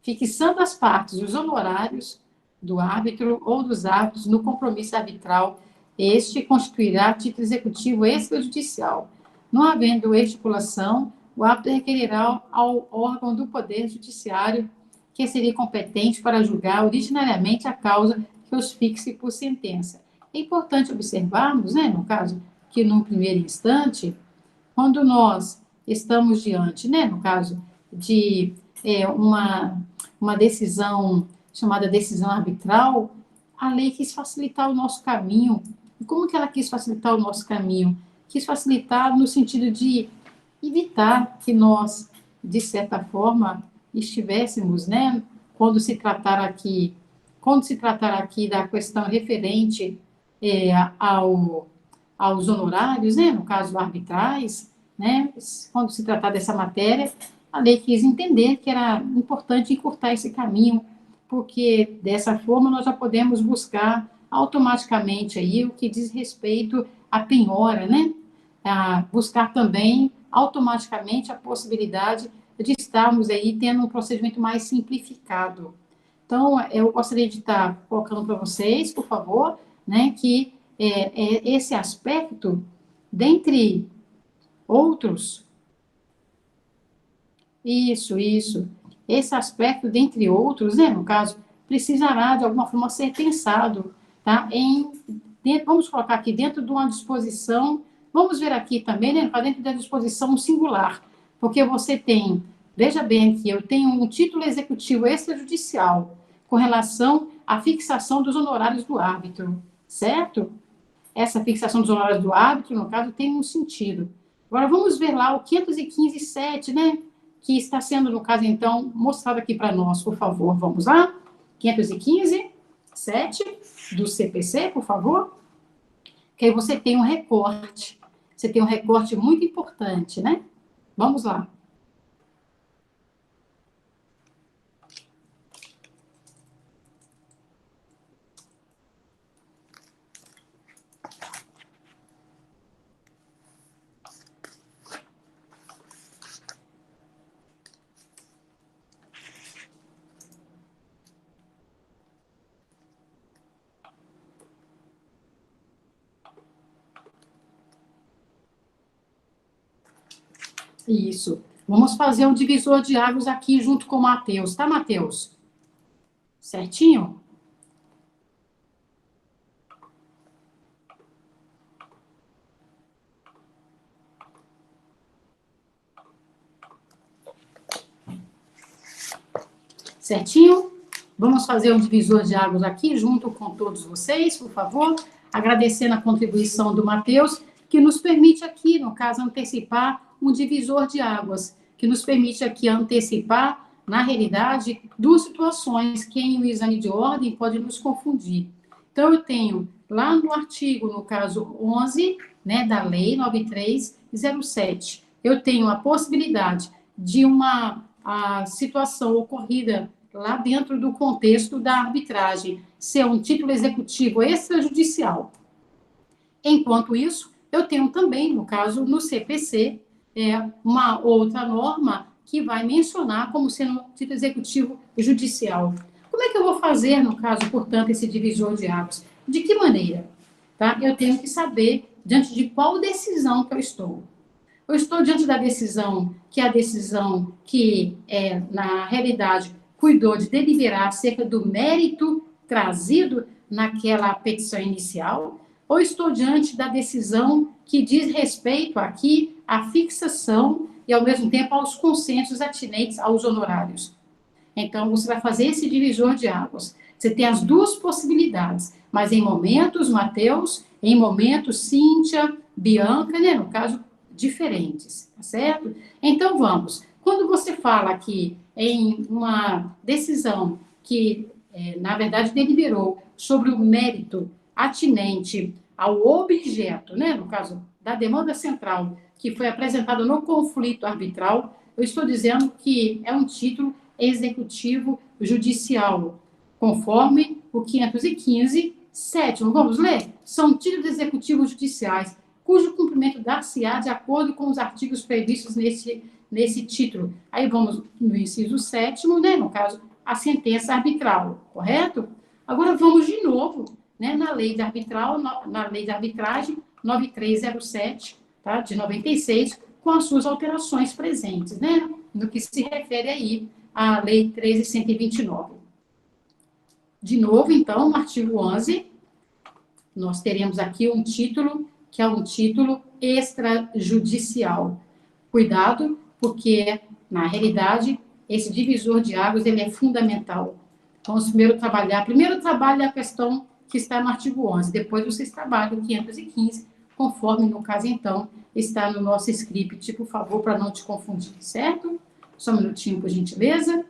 fixando as partes, os honorários do árbitro ou dos árbitros no compromisso arbitral, este constituirá título executivo extrajudicial. Não havendo estipulação, o árbitro requererá ao órgão do Poder Judiciário, que seria competente para julgar originariamente a causa que os fixe por sentença. É importante observarmos, né, no caso, que no primeiro instante, quando nós estamos diante, né, no caso de uma decisão chamada decisão arbitral, a lei quis facilitar o nosso caminho. E como que ela quis facilitar o nosso caminho? Quis facilitar no sentido de evitar que nós, de certa forma, estivéssemos, né, quando se tratar aqui da questão referente aos honorários, né, no caso arbitrais, né, quando se tratar dessa matéria, a lei quis entender que era importante encurtar esse caminho, porque dessa forma nós já podemos buscar automaticamente aí o que diz respeito à penhora, né, a buscar também automaticamente a possibilidade de estarmos aí tendo um procedimento mais simplificado. Então, eu gostaria de estar colocando para vocês, por favor, né, que esse aspecto, dentre outros, isso, esse aspecto, dentre outros, né, no caso, precisará, de alguma forma, ser pensado, tá, vamos colocar aqui dentro de uma disposição, vamos ver aqui também, né, dentro da disposição singular, porque você tem, veja bem aqui, eu tenho um título executivo extrajudicial com relação à fixação dos honorários do árbitro, certo? Essa fixação dos honorários do árbitro, no caso, tem um sentido. Agora, vamos ver lá o 515.7, né, que está sendo, no caso, então, mostrado aqui para nós, por favor. Vamos lá? 515.7 do CPC, por favor. Que aí você tem um recorte. Você tem um recorte muito importante, né? Vamos lá. Isso. Vamos fazer um divisor de águas aqui junto com o Matheus, tá, Matheus? Certinho? Certinho? Vamos fazer um divisor de águas aqui junto com todos vocês, por favor. Agradecendo a contribuição do Matheus, que nos permite aqui, no caso, antecipar um divisor de águas, que nos permite aqui antecipar, na realidade, duas situações que em um exame de ordem pode nos confundir. Então, eu tenho lá no artigo, no caso 11, né, da Lei 9307, eu tenho a possibilidade de a situação ocorrida lá dentro do contexto da arbitragem ser um título executivo extrajudicial. Enquanto isso, eu tenho também, no caso, no CPC, uma outra norma que vai mencionar como sendo um título executivo judicial. Como é que eu vou fazer, no caso, portanto, esse divisor de águas? De que maneira? Tá? Eu tenho que saber diante de qual decisão que eu estou. Eu estou diante da decisão, que é a decisão que, na realidade, cuidou de deliberar acerca do mérito trazido naquela petição inicial, ou estou diante da decisão que diz respeito aqui à fixação e, ao mesmo tempo, aos consensos atinentes aos honorários. Então, você vai fazer esse divisor de águas. Você tem as duas possibilidades, mas em momentos, Mateus, em momentos, Cíntia, Bianca, né, no caso, diferentes, tá certo? Então, vamos. Quando você fala aqui em uma decisão que, na verdade, deliberou sobre o mérito atinente ao objeto, né, no caso da demanda central, que foi apresentada no conflito arbitral, eu estou dizendo que é um título executivo judicial, conforme o 515, sétimo. Vamos ler? São títulos executivos judiciais, cujo cumprimento dar-se-á de acordo com os artigos previstos nesse título. Aí vamos no inciso 7º, né, no caso, a sentença arbitral, correto? Agora vamos de novo, né, na lei de arbitral, na lei de arbitragem 9307, tá, de 96, com as suas alterações presentes, né, no que se refere aí à lei 13.129. De novo, então, no artigo 11, nós teremos aqui um título que é um título extrajudicial. Cuidado, porque, na realidade, esse divisor de águas ele é fundamental. Vamos primeiro trabalha a questão que está no artigo 11, depois vocês trabalham o 515, conforme, no caso, então, está no nosso script, por favor, para não te confundir, certo? Só um minutinho, por gentileza.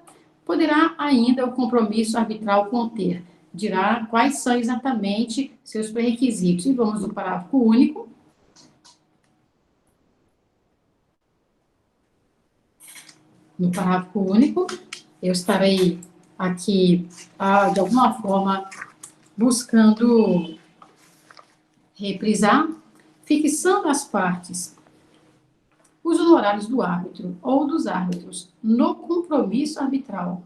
Poderá ainda o compromisso arbitral conter, dirá quais são exatamente seus pré-requisitos. E vamos no parágrafo único. No parágrafo único, eu estarei aqui, de alguma forma, buscando reprisar, fixando as partes, os honorários do árbitro ou dos árbitros no compromisso arbitral.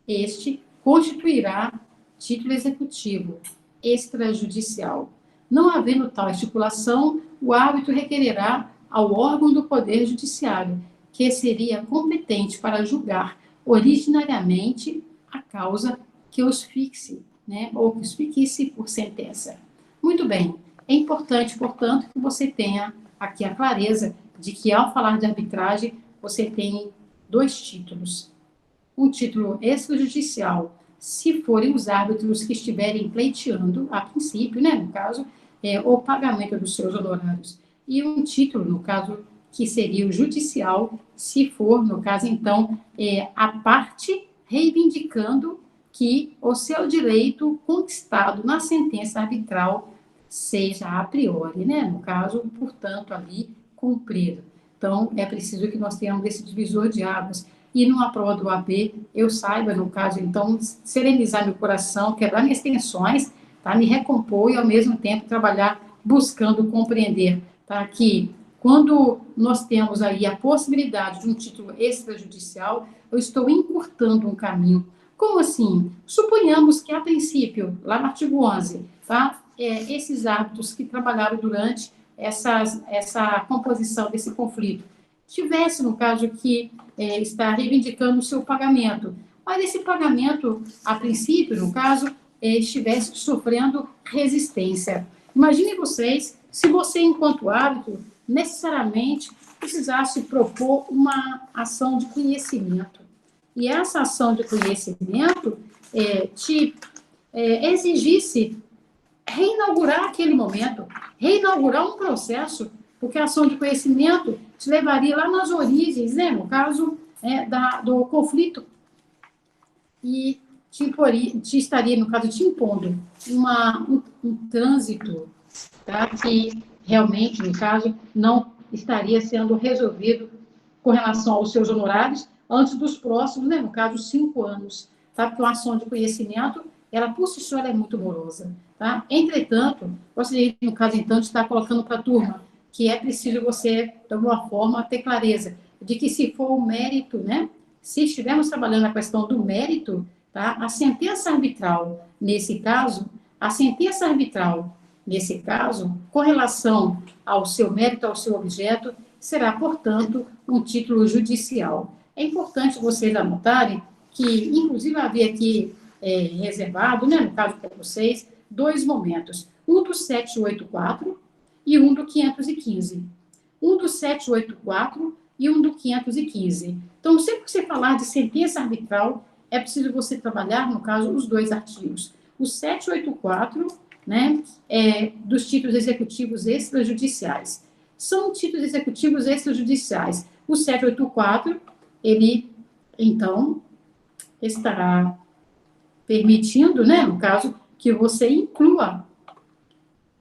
Este constituirá título executivo extrajudicial. Não havendo tal estipulação, o árbitro requererá ao órgão do Poder Judiciário, que seria competente para julgar originariamente a causa que os fixe, né, ou que os fixe por sentença. Muito bem, é importante, portanto, que você tenha aqui a clareza de que, ao falar de arbitragem, você tem dois títulos. Um título extrajudicial, se forem os árbitros que estiverem pleiteando, a princípio, né, no caso, o pagamento dos seus honorários. E um título, no caso, que seria o judicial, se for, no caso, então, a parte reivindicando que o seu direito conquistado na sentença arbitral seja a priori, né, no caso, portanto, ali, cumprido. Então, é preciso que nós tenhamos esse divisor de águas. E numa prova do AB, eu saiba, no caso, então, serenizar meu coração, quebrar minhas tensões, tá? Me recompor e, ao mesmo tempo, trabalhar buscando compreender, tá? Que quando nós temos aí a possibilidade de um título extrajudicial, eu estou encurtando um caminho. Como assim? Suponhamos que, a princípio, lá no artigo 11, tá? Esses árbitros que trabalharam durante essa composição desse conflito, tivesse, no caso, que está reivindicando o seu pagamento, mas esse pagamento, a princípio, no caso, estivesse sofrendo resistência. Imaginem vocês, se você, enquanto árbitro, necessariamente precisasse propor uma ação de conhecimento, e essa ação de conhecimento te exigisse reinaugurar aquele momento, reinaugurar um processo Porque a ação de conhecimento te levaria lá nas origens, né? No caso do conflito, e te estaria, no caso, te impondo um trânsito, tá? Que realmente, no caso, não estaria sendo resolvido com relação aos seus honorários antes dos próximos, né? No caso, 5 anos, tá? Porque uma ação de conhecimento, ela por si só ela é muito morosa, tá? Entretanto, gostaria, no caso, então, de estar colocando para a turma que é preciso você, de alguma forma, ter clareza de que se for o mérito, né? Se estivermos trabalhando a questão do mérito, tá? A sentença arbitral, nesse caso, com relação ao seu mérito, ao seu objeto, será, portanto, um título judicial. É importante vocês anotarem que, inclusive, havia aqui reservado, né, no caso para vocês, 2 momentos. Um do 784 e um do 515. Um do 784 e um do 515. Então, sempre que você falar de sentença arbitral, é preciso você trabalhar, no caso, os 2 artigos. O 784, né, dos títulos executivos extrajudiciais. São títulos executivos extrajudiciais. O 784, ele, então, estará permitindo, né, no caso, que você inclua,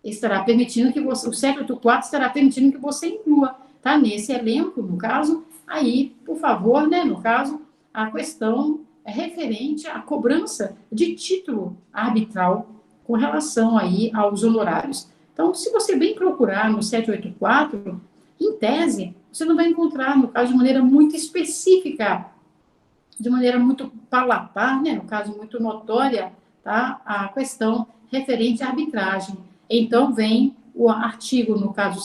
o 784 estará permitindo que você inclua, tá, nesse elenco, no caso, aí, por favor, né, no caso, a questão referente à cobrança de título arbitral com relação aí aos honorários. Então, se você bem procurar no 784, em tese, você não vai encontrar, no caso, de maneira muito específica, de maneira muito palatar, né, no caso, muito notória, tá, a questão referente à arbitragem. Então, vem o artigo, no caso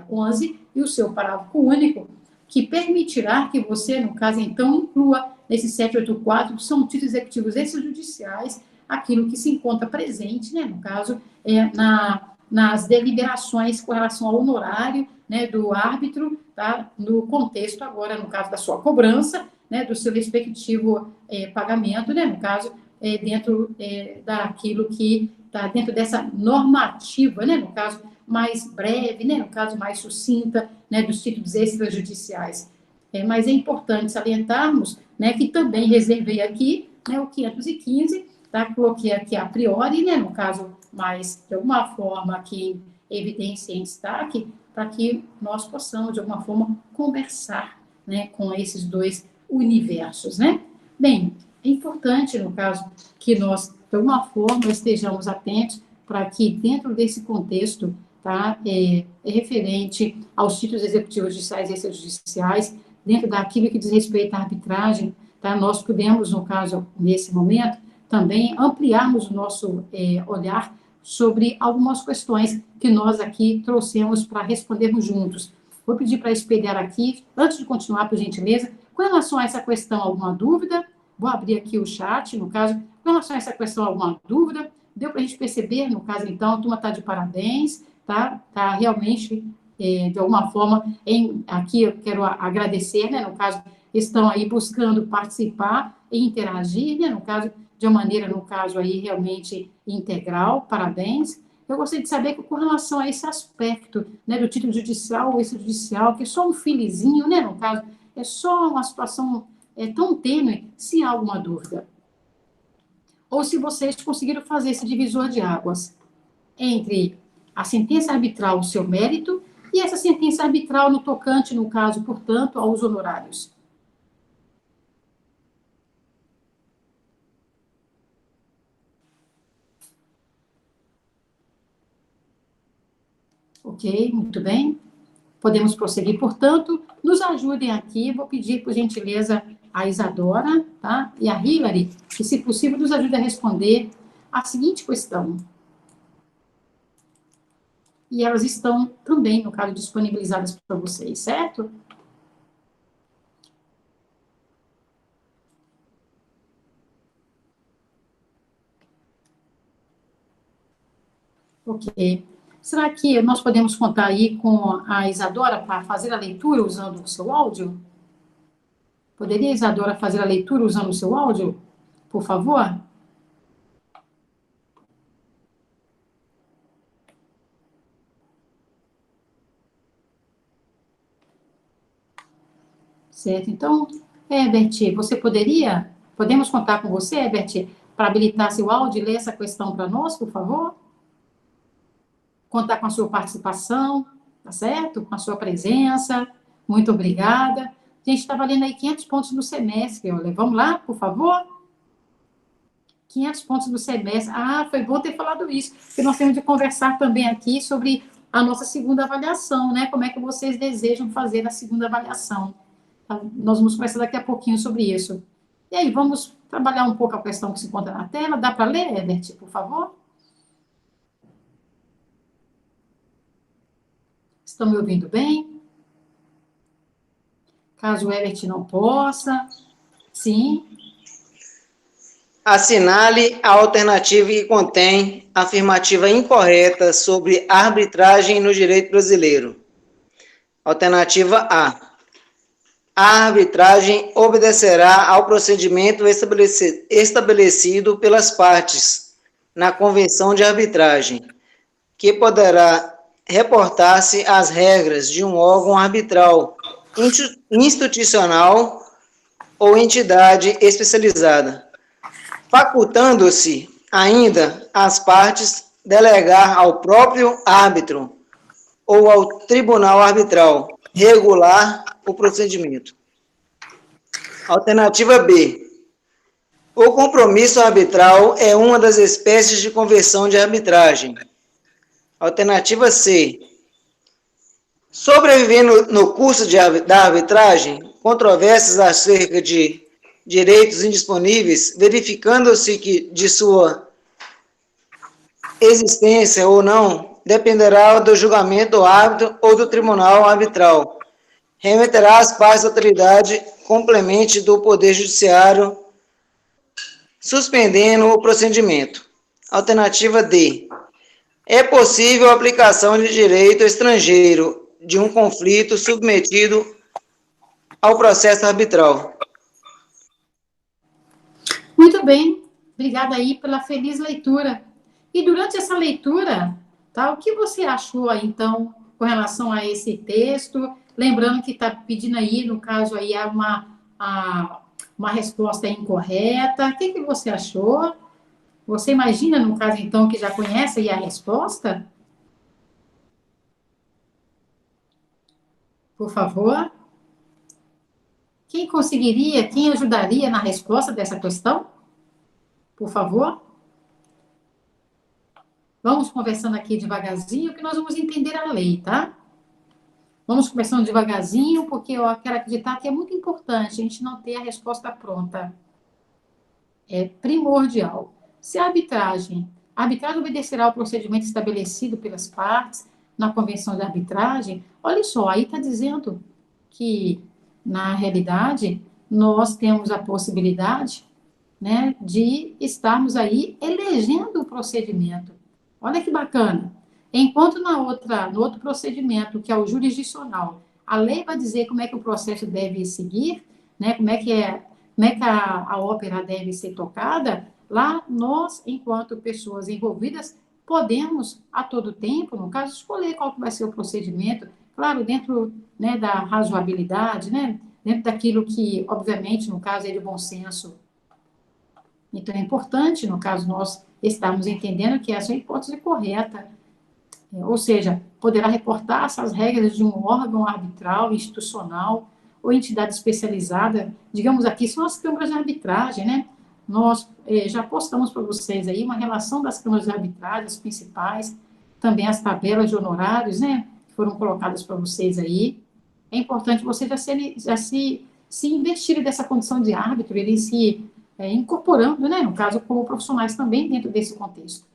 11, e o seu parágrafo único, que permitirá que você, no caso, então, inclua nesse 784, que são títulos executivos extrajudiciais, aquilo que se encontra presente, né, no caso, nas deliberações com relação ao honorário, né, do árbitro, tá, no contexto agora, no caso da sua cobrança, né, do seu respectivo pagamento, né, no caso, dentro daquilo que está dentro dessa normativa, né, no caso, mais breve, né, no caso, mais sucinta, né, dos títulos extrajudiciais. Mas é importante salientarmos, né, que também reservei aqui, né, o 515, tá, coloquei aqui a priori, né, no caso, mas de alguma forma aqui em evidência em destaque, para que nós possamos, de alguma forma, conversar, né, com esses 2 universos, né? Bem, é importante, no caso, que nós, de alguma forma, estejamos atentos para que, dentro desse contexto, tá, referente aos títulos executivos judiciais e extrajudiciais, dentro daquilo que diz respeito à arbitragem, tá, nós podemos, no caso, nesse momento, também ampliarmos o nosso olhar sobre algumas questões que nós aqui trouxemos para respondermos juntos. Vou pedir para espelhar aqui, antes de continuar, por gentileza, com relação a essa questão, alguma dúvida? Vou abrir aqui o chat, no caso, com relação a essa questão, alguma dúvida? Deu para a gente perceber, no caso, então, a turma está de parabéns, tá? Está realmente, de alguma forma, aqui eu quero agradecer, né? No caso, estão aí buscando participar e interagir, né? No caso, de uma maneira, no caso, aí, realmente integral, parabéns. Eu gostaria de saber que, com relação a esse aspecto, né, do título judicial ou extrajudicial, que é só um filizinho, né, no caso, é só uma situação tão tênue, se há alguma dúvida. Ou se vocês conseguiram fazer esse divisor de águas entre a sentença arbitral, o seu mérito, e essa sentença arbitral no tocante, no caso, portanto, aos honorários. Ok, muito bem. Podemos prosseguir, portanto, nos ajudem aqui, vou pedir, por gentileza, a Isadora, tá? E a Hilary, que, se possível, nos ajude a responder a seguinte questão. E elas estão também, no caso, disponibilizadas para vocês, certo? Ok. Será que nós podemos contar aí com a Isadora para fazer a leitura usando o seu áudio? Poderia a Isadora fazer a leitura usando o seu áudio, por favor? Certo. Então, Herbert, podemos contar com você, Herbert, para habilitar seu áudio e ler essa questão para nós, por favor? Contar com a sua participação, tá certo? Com a sua presença. Muito obrigada. A gente está valendo aí 500 pontos no semestre, olha. Vamos lá, por favor? 500 pontos no semestre. Ah, foi bom ter falado isso, porque nós temos de conversar também aqui sobre a nossa segunda avaliação, né? Como é que vocês desejam fazer a segunda avaliação. Tá? Nós vamos conversar daqui a pouquinho sobre isso. E aí, vamos trabalhar um pouco a questão que se encontra na tela. Dá para ler, Herbert, por favor? Estão me ouvindo bem? Caso o Herbert não possa, sim. Assinale a alternativa que contém afirmativa incorreta sobre arbitragem no direito brasileiro. Alternativa A. A arbitragem obedecerá ao procedimento estabelecido pelas partes na Convenção de Arbitragem, que poderá reportar-se às regras de um órgão arbitral, institucional ou entidade especializada, facultando-se ainda às partes delegar ao próprio árbitro ou ao tribunal arbitral regular o procedimento. Alternativa B. O compromisso arbitral é uma das espécies de convenção de arbitragem. Alternativa C. Sobrevivendo no curso da arbitragem controvérsias acerca de direitos indisponíveis, verificando-se que de sua existência ou não dependerá do julgamento do árbitro ou do tribunal arbitral. Remeterá às partes da autoridade complemente do Poder Judiciário, suspendendo o procedimento. Alternativa D. É possível a aplicação de direito estrangeiro de um conflito submetido ao processo arbitral. Muito bem. Obrigada aí pela feliz leitura. E durante essa leitura, tá, o que você achou aí, então, com relação a esse texto? Lembrando que está pedindo aí, no caso aí, uma resposta incorreta. O que você achou? Você imagina, no caso, então, que já conhece aí a resposta? Por favor. Quem conseguiria, quem ajudaria na resposta dessa questão? Por favor. Vamos conversando aqui devagarzinho, que nós vamos entender a lei, tá? Vamos conversando devagarzinho, porque eu quero acreditar que é muito importante a gente não ter a resposta pronta. É primordial. Se a arbitragem obedecerá ao procedimento estabelecido pelas partes na Convenção de Arbitragem, olha só, aí está dizendo que, na realidade, nós temos a possibilidade, né, de estarmos aí elegendo o procedimento. Olha que bacana. Enquanto no outro procedimento, que é o jurisdicional, a lei vai dizer como é que o processo deve seguir, né, como é que a ópera deve ser tocada, lá nós, enquanto pessoas envolvidas, podemos, a todo tempo, no caso, escolher qual que vai ser o procedimento, claro, dentro, né, da razoabilidade, né, dentro daquilo que, obviamente, no caso, é de bom senso. Então, é importante, no caso, nós estarmos entendendo que essa é a hipótese correta. Ou seja, poderá reportar-se às regras de um órgão arbitral, institucional ou entidade especializada. Digamos aqui, são as câmaras de arbitragem, né? Nós já postamos para vocês aí uma relação das câmaras de arbitragem, as principais, também as tabelas de honorários, né? Que foram colocadas para vocês aí. É importante vocês já se investirem dessa condição de árbitro, eles se incorporando, né? No caso, como profissionais também dentro desse contexto.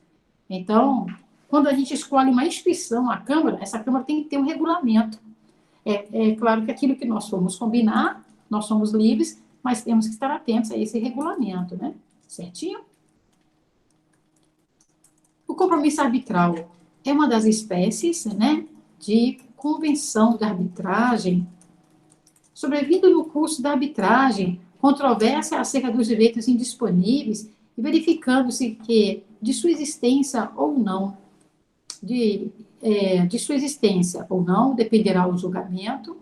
Então, quando a gente escolhe uma instituição, a Câmara, essa Câmara tem que ter um regulamento. É claro que aquilo que nós formos combinar, nós somos livres, mas temos que estar atentos a esse regulamento, né? Certinho? O compromisso arbitral é uma das espécies, né, de convenção de arbitragem, sobrevindo no curso da arbitragem, controvérsia acerca dos direitos indisponíveis e verificando-se que, de sua existência ou não, de sua existência ou não, dependerá o julgamento,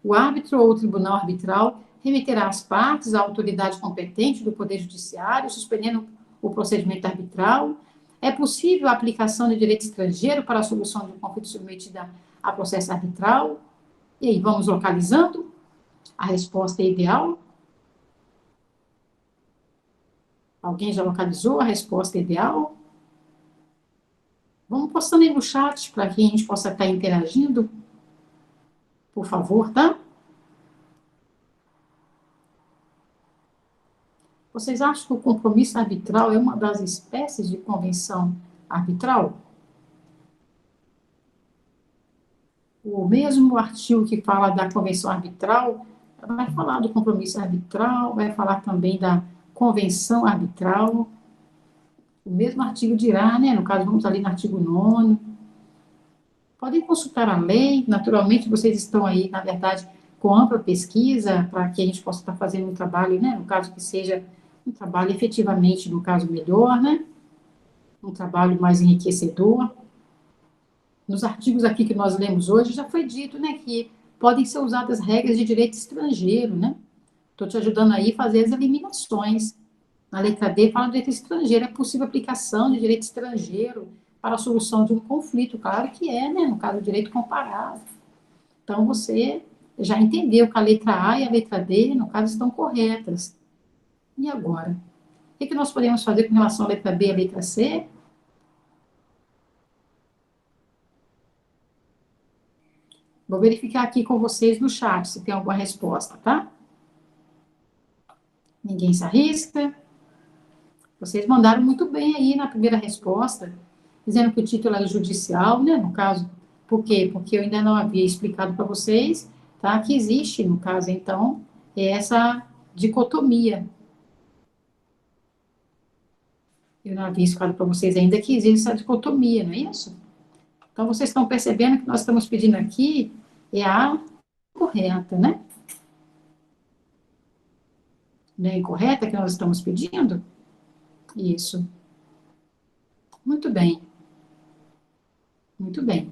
o árbitro ou o tribunal arbitral remeterá as partes à autoridade competente do Poder Judiciário, suspendendo o procedimento arbitral. É possível a aplicação de direito estrangeiro para a solução de um conflito submetido a processo arbitral? E aí, vamos localizando? A resposta é ideal? Alguém já localizou a resposta ideal? Vamos postando aí no chat para que a gente possa estar interagindo, por favor, tá? Vocês acham que o compromisso arbitral é uma das espécies de convenção arbitral? O mesmo artigo que fala da convenção arbitral vai falar do compromisso arbitral, vai falar também da convenção arbitral. O mesmo artigo dirá, né? No caso, vamos ali no artigo 9º. Podem consultar a lei, naturalmente vocês estão aí, na verdade, com ampla pesquisa, para que a gente possa estar fazendo um trabalho, né? No caso que seja um trabalho efetivamente, no caso, melhor, né? Um trabalho mais enriquecedor. Nos artigos aqui que nós lemos hoje, já foi dito, né, que podem ser usadas regras de direito estrangeiro, né? Estou te ajudando aí a fazer as eliminações. Na letra D, fala do direito estrangeiro. É possível aplicação de direito estrangeiro para a solução de um conflito. Claro que é, né? No caso, do direito comparado. Então, você já entendeu que a letra A e a letra D, no caso, estão corretas. E agora? O que nós podemos fazer com relação à letra B e à letra C? Vou verificar aqui com vocês no chat se tem alguma resposta, tá? Ninguém se arrisca? Vocês mandaram muito bem aí na primeira resposta, dizendo que o título é judicial, né, no caso. Por quê? Porque eu ainda não havia explicado para vocês, tá, que existe, no caso, então, essa dicotomia. Eu não havia explicado para vocês ainda que existe essa dicotomia, não é isso? Então, vocês estão percebendo que nós estamos pedindo aqui é a correta, né? Não é incorreta que nós estamos pedindo? Isso. Muito bem. Muito bem.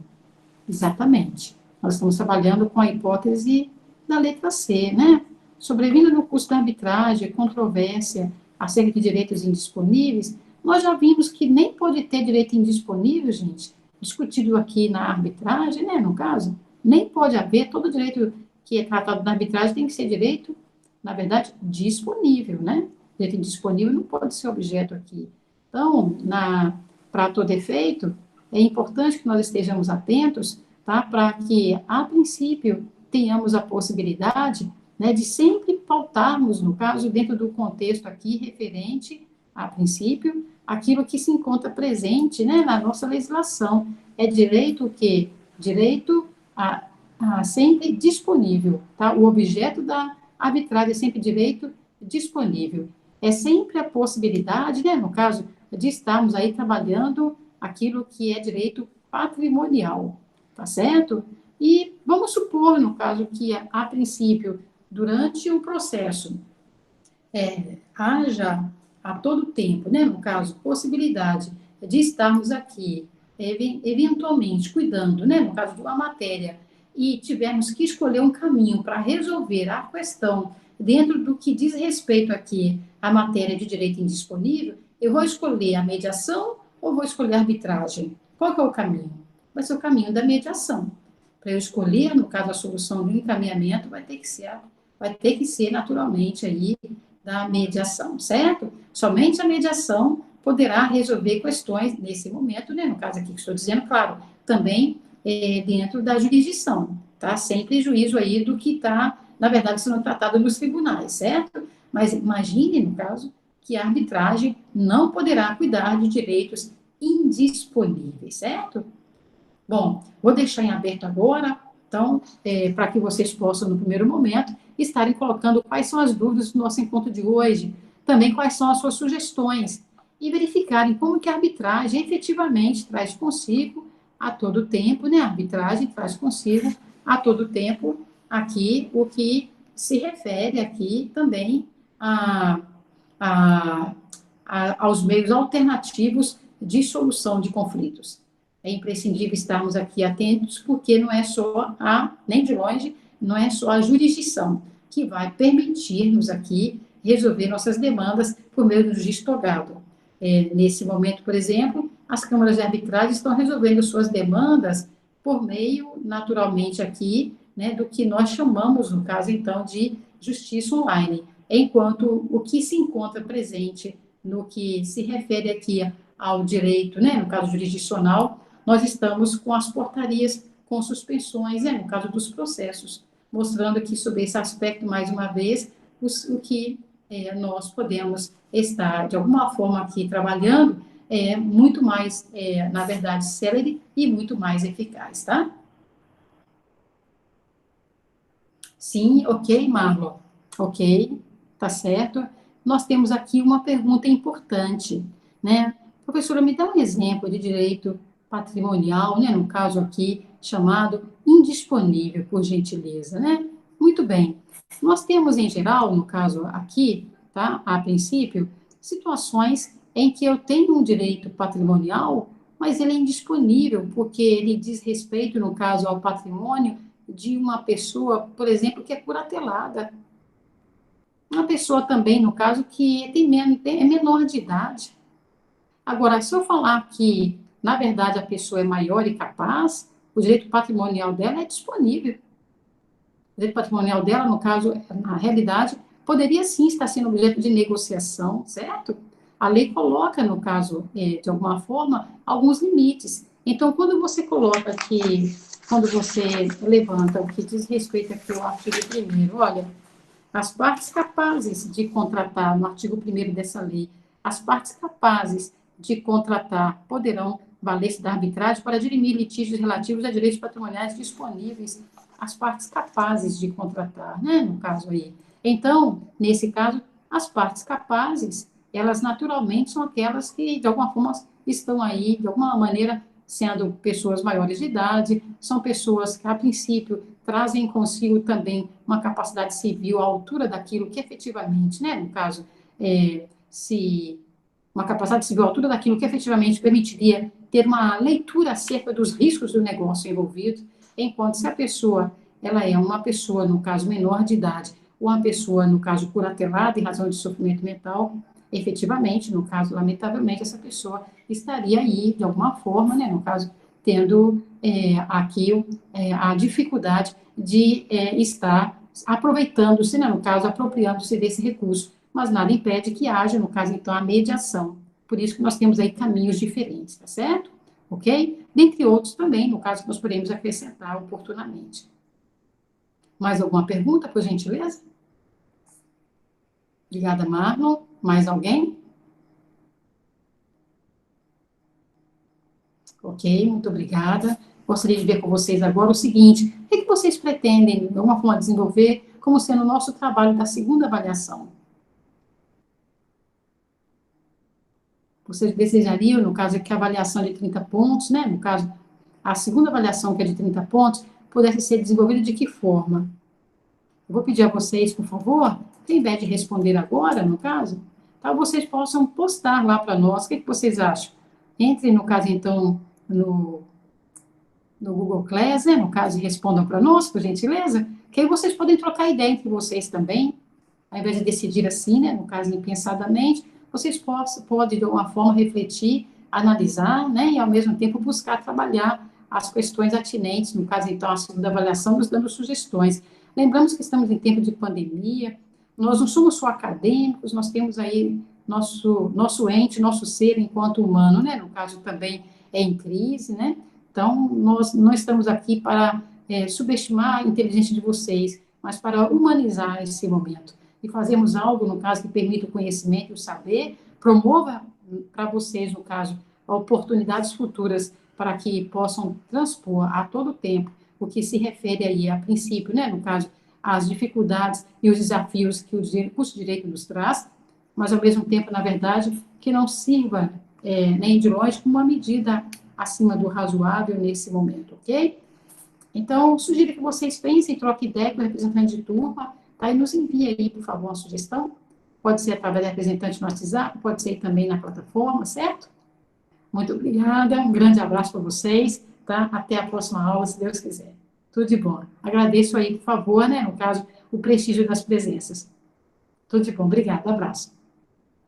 Exatamente. Nós estamos trabalhando com a hipótese da letra C, né? Sobrevindo no curso da arbitragem, controvérsia acerca de direitos indisponíveis, nós já vimos que nem pode ter direito indisponível, gente, discutido aqui na arbitragem, né, no caso, nem pode haver, todo direito que é tratado na arbitragem tem que ser direito, na verdade, disponível, né? Direito indisponível não pode ser objeto aqui. Então, para todo efeito, é importante que nós estejamos atentos, tá? Para que, a princípio, tenhamos a possibilidade, né, de sempre pautarmos, no caso, dentro do contexto aqui, referente, a princípio, aquilo que se encontra presente, né, na nossa legislação. É direito o quê? Direito a sempre disponível, tá? O objeto da arbitragem é sempre direito disponível. É sempre a possibilidade, né, no caso, de estarmos aí trabalhando aquilo que é direito patrimonial, tá certo? E vamos supor, no caso, que a princípio, durante o processo, haja a todo tempo, né, no caso, possibilidade de estarmos aqui, eventualmente, cuidando, né, no caso de uma matéria, e tivermos que escolher um caminho para resolver a questão dentro do que diz respeito aqui à matéria de direito indisponível, eu vou escolher a mediação ou vou escolher a arbitragem? Qual que é o caminho? Vai ser o caminho da mediação. Para eu escolher, no caso, a solução do encaminhamento, vai ter que ser naturalmente aí da mediação, certo? Somente a mediação poderá resolver questões nesse momento, né? No caso aqui que estou dizendo, claro, também dentro da jurisdição, tá? Sem prejuízo aí do que está, na verdade, sendo tratado nos tribunais, certo? Mas imagine, no caso, que a arbitragem não poderá cuidar de direitos indisponíveis, certo? Bom, vou deixar em aberto agora, então, para que vocês possam, no primeiro momento, estarem colocando quais são as dúvidas do nosso encontro de hoje, também quais são as suas sugestões, e verificarem como que a arbitragem efetivamente traz consigo a todo tempo, né? A arbitragem traz consigo a todo tempo aqui o que se refere aqui também aos meios alternativos de solução de conflitos. É imprescindível estarmos aqui atentos, porque não é só nem de longe, não é só a jurisdição que vai permitir-nos aqui resolver nossas demandas por meio do juiz togado. Nesse momento, por exemplo, as câmaras de arbitragem estão resolvendo suas demandas por meio, naturalmente, aqui, né, do que nós chamamos, no caso, então, de justiça online, enquanto o que se encontra presente no que se refere aqui ao direito, né, no caso jurisdicional, nós estamos com as portarias com suspensões, no caso dos processos, mostrando aqui sobre esse aspecto, mais uma vez, o que nós podemos estar, de alguma forma, aqui trabalhando muito mais, na verdade, célere e muito mais eficaz, tá? Sim, ok, Marlon. Ok, tá certo. Nós temos aqui uma pergunta importante, né? Professora, me dá um exemplo de direito patrimonial, né? No caso aqui, chamado indisponível, por gentileza, né? Muito bem. Nós temos, em geral, no caso aqui, tá? A princípio, situações em que eu tenho um direito patrimonial, mas ele é indisponível, porque ele diz respeito, no caso, ao patrimônio de uma pessoa, por exemplo, que é curatelada. Uma pessoa também, no caso, que é menor de idade. Agora, se eu falar que, na verdade, a pessoa é maior e capaz, o direito patrimonial dela é disponível. O direito patrimonial dela, no caso, na realidade, poderia sim estar sendo objeto de negociação, certo? A lei coloca, no caso, de alguma forma, alguns limites. Então, quando você coloca aqui, quando você levanta o que diz respeito aqui ao artigo 1º, olha, as partes capazes de contratar, no artigo 1º dessa lei, as partes capazes de contratar poderão valer-se da arbitragem para dirimir litígios relativos a direitos patrimoniais disponíveis às partes capazes de contratar, né, no caso aí. Então, nesse caso, as partes capazes, elas naturalmente são aquelas que, de alguma forma, estão aí, de alguma maneira, sendo pessoas maiores de idade, são pessoas que, a princípio, trazem consigo também uma capacidade civil à altura daquilo que efetivamente, né, no caso, uma capacidade civil à altura daquilo que efetivamente permitiria ter uma leitura acerca dos riscos do negócio envolvido, enquanto se a pessoa, ela é uma pessoa, no caso, menor de idade, ou uma pessoa, no caso, curatelada em razão de sofrimento mental, efetivamente, no caso, lamentavelmente, essa pessoa estaria aí, de alguma forma, né, no caso, tendo aqui a dificuldade de estar aproveitando-se, né, no caso, apropriando-se desse recurso, mas nada impede que haja, no caso, então, a mediação. Por isso que nós temos aí caminhos diferentes, tá certo? Ok? Dentre outros também, no caso, que nós podemos acrescentar oportunamente. Mais alguma pergunta, por gentileza? Obrigada, Marlon. Mais alguém? Ok, muito obrigada. Gostaria de ver com vocês agora o seguinte: o que vocês pretendem, de alguma forma, desenvolver como sendo o nosso trabalho da segunda avaliação? Vocês desejariam, no caso, que a avaliação de 30 pontos, né? No caso, a segunda avaliação, que é de 30 pontos, pudesse ser desenvolvida de que forma? Eu vou pedir a vocês, por favor, ao invés de responder agora, no caso, tá, vocês possam postar lá para nós. O que vocês acham? Entrem, no caso, então, no Google Class, né, no caso, e respondam para nós, por gentileza, que aí vocês podem trocar ideia entre vocês também, ao invés de decidir assim, né, no caso, impensadamente, vocês podem, de alguma forma, refletir, analisar, né, e, ao mesmo tempo, buscar trabalhar as questões atinentes, no caso, então, a segunda avaliação, nos dando sugestões. Lembramos que estamos em tempo de pandemia, nós não somos só acadêmicos, nós temos aí nosso ente, nosso ser enquanto humano, né, no caso, também é em crise, né, então, nós não estamos aqui para subestimar a inteligência de vocês, mas para humanizar esse momento. E fazermos algo, no caso, que permita o conhecimento e o saber, promova para vocês, no caso, oportunidades futuras para que possam transpor a todo tempo o que se refere aí, a princípio, né, no caso, as dificuldades e os desafios que o curso de Direito nos traz, mas, ao mesmo tempo, na verdade, que não sirva nem de longe como uma medida acima do razoável nesse momento, ok? Então, sugiro que vocês pensem, troquem ideia com o representante de turma, tá? E nos envie aí, por favor, uma sugestão. Pode ser através do representante no WhatsApp, pode ser também na plataforma, certo? Muito obrigada, um grande abraço para vocês, tá? Até a próxima aula, se Deus quiser. Tudo de bom. Agradeço aí, por favor, né, no caso, o prestígio das presenças. Tudo de bom. Obrigada. Abraço.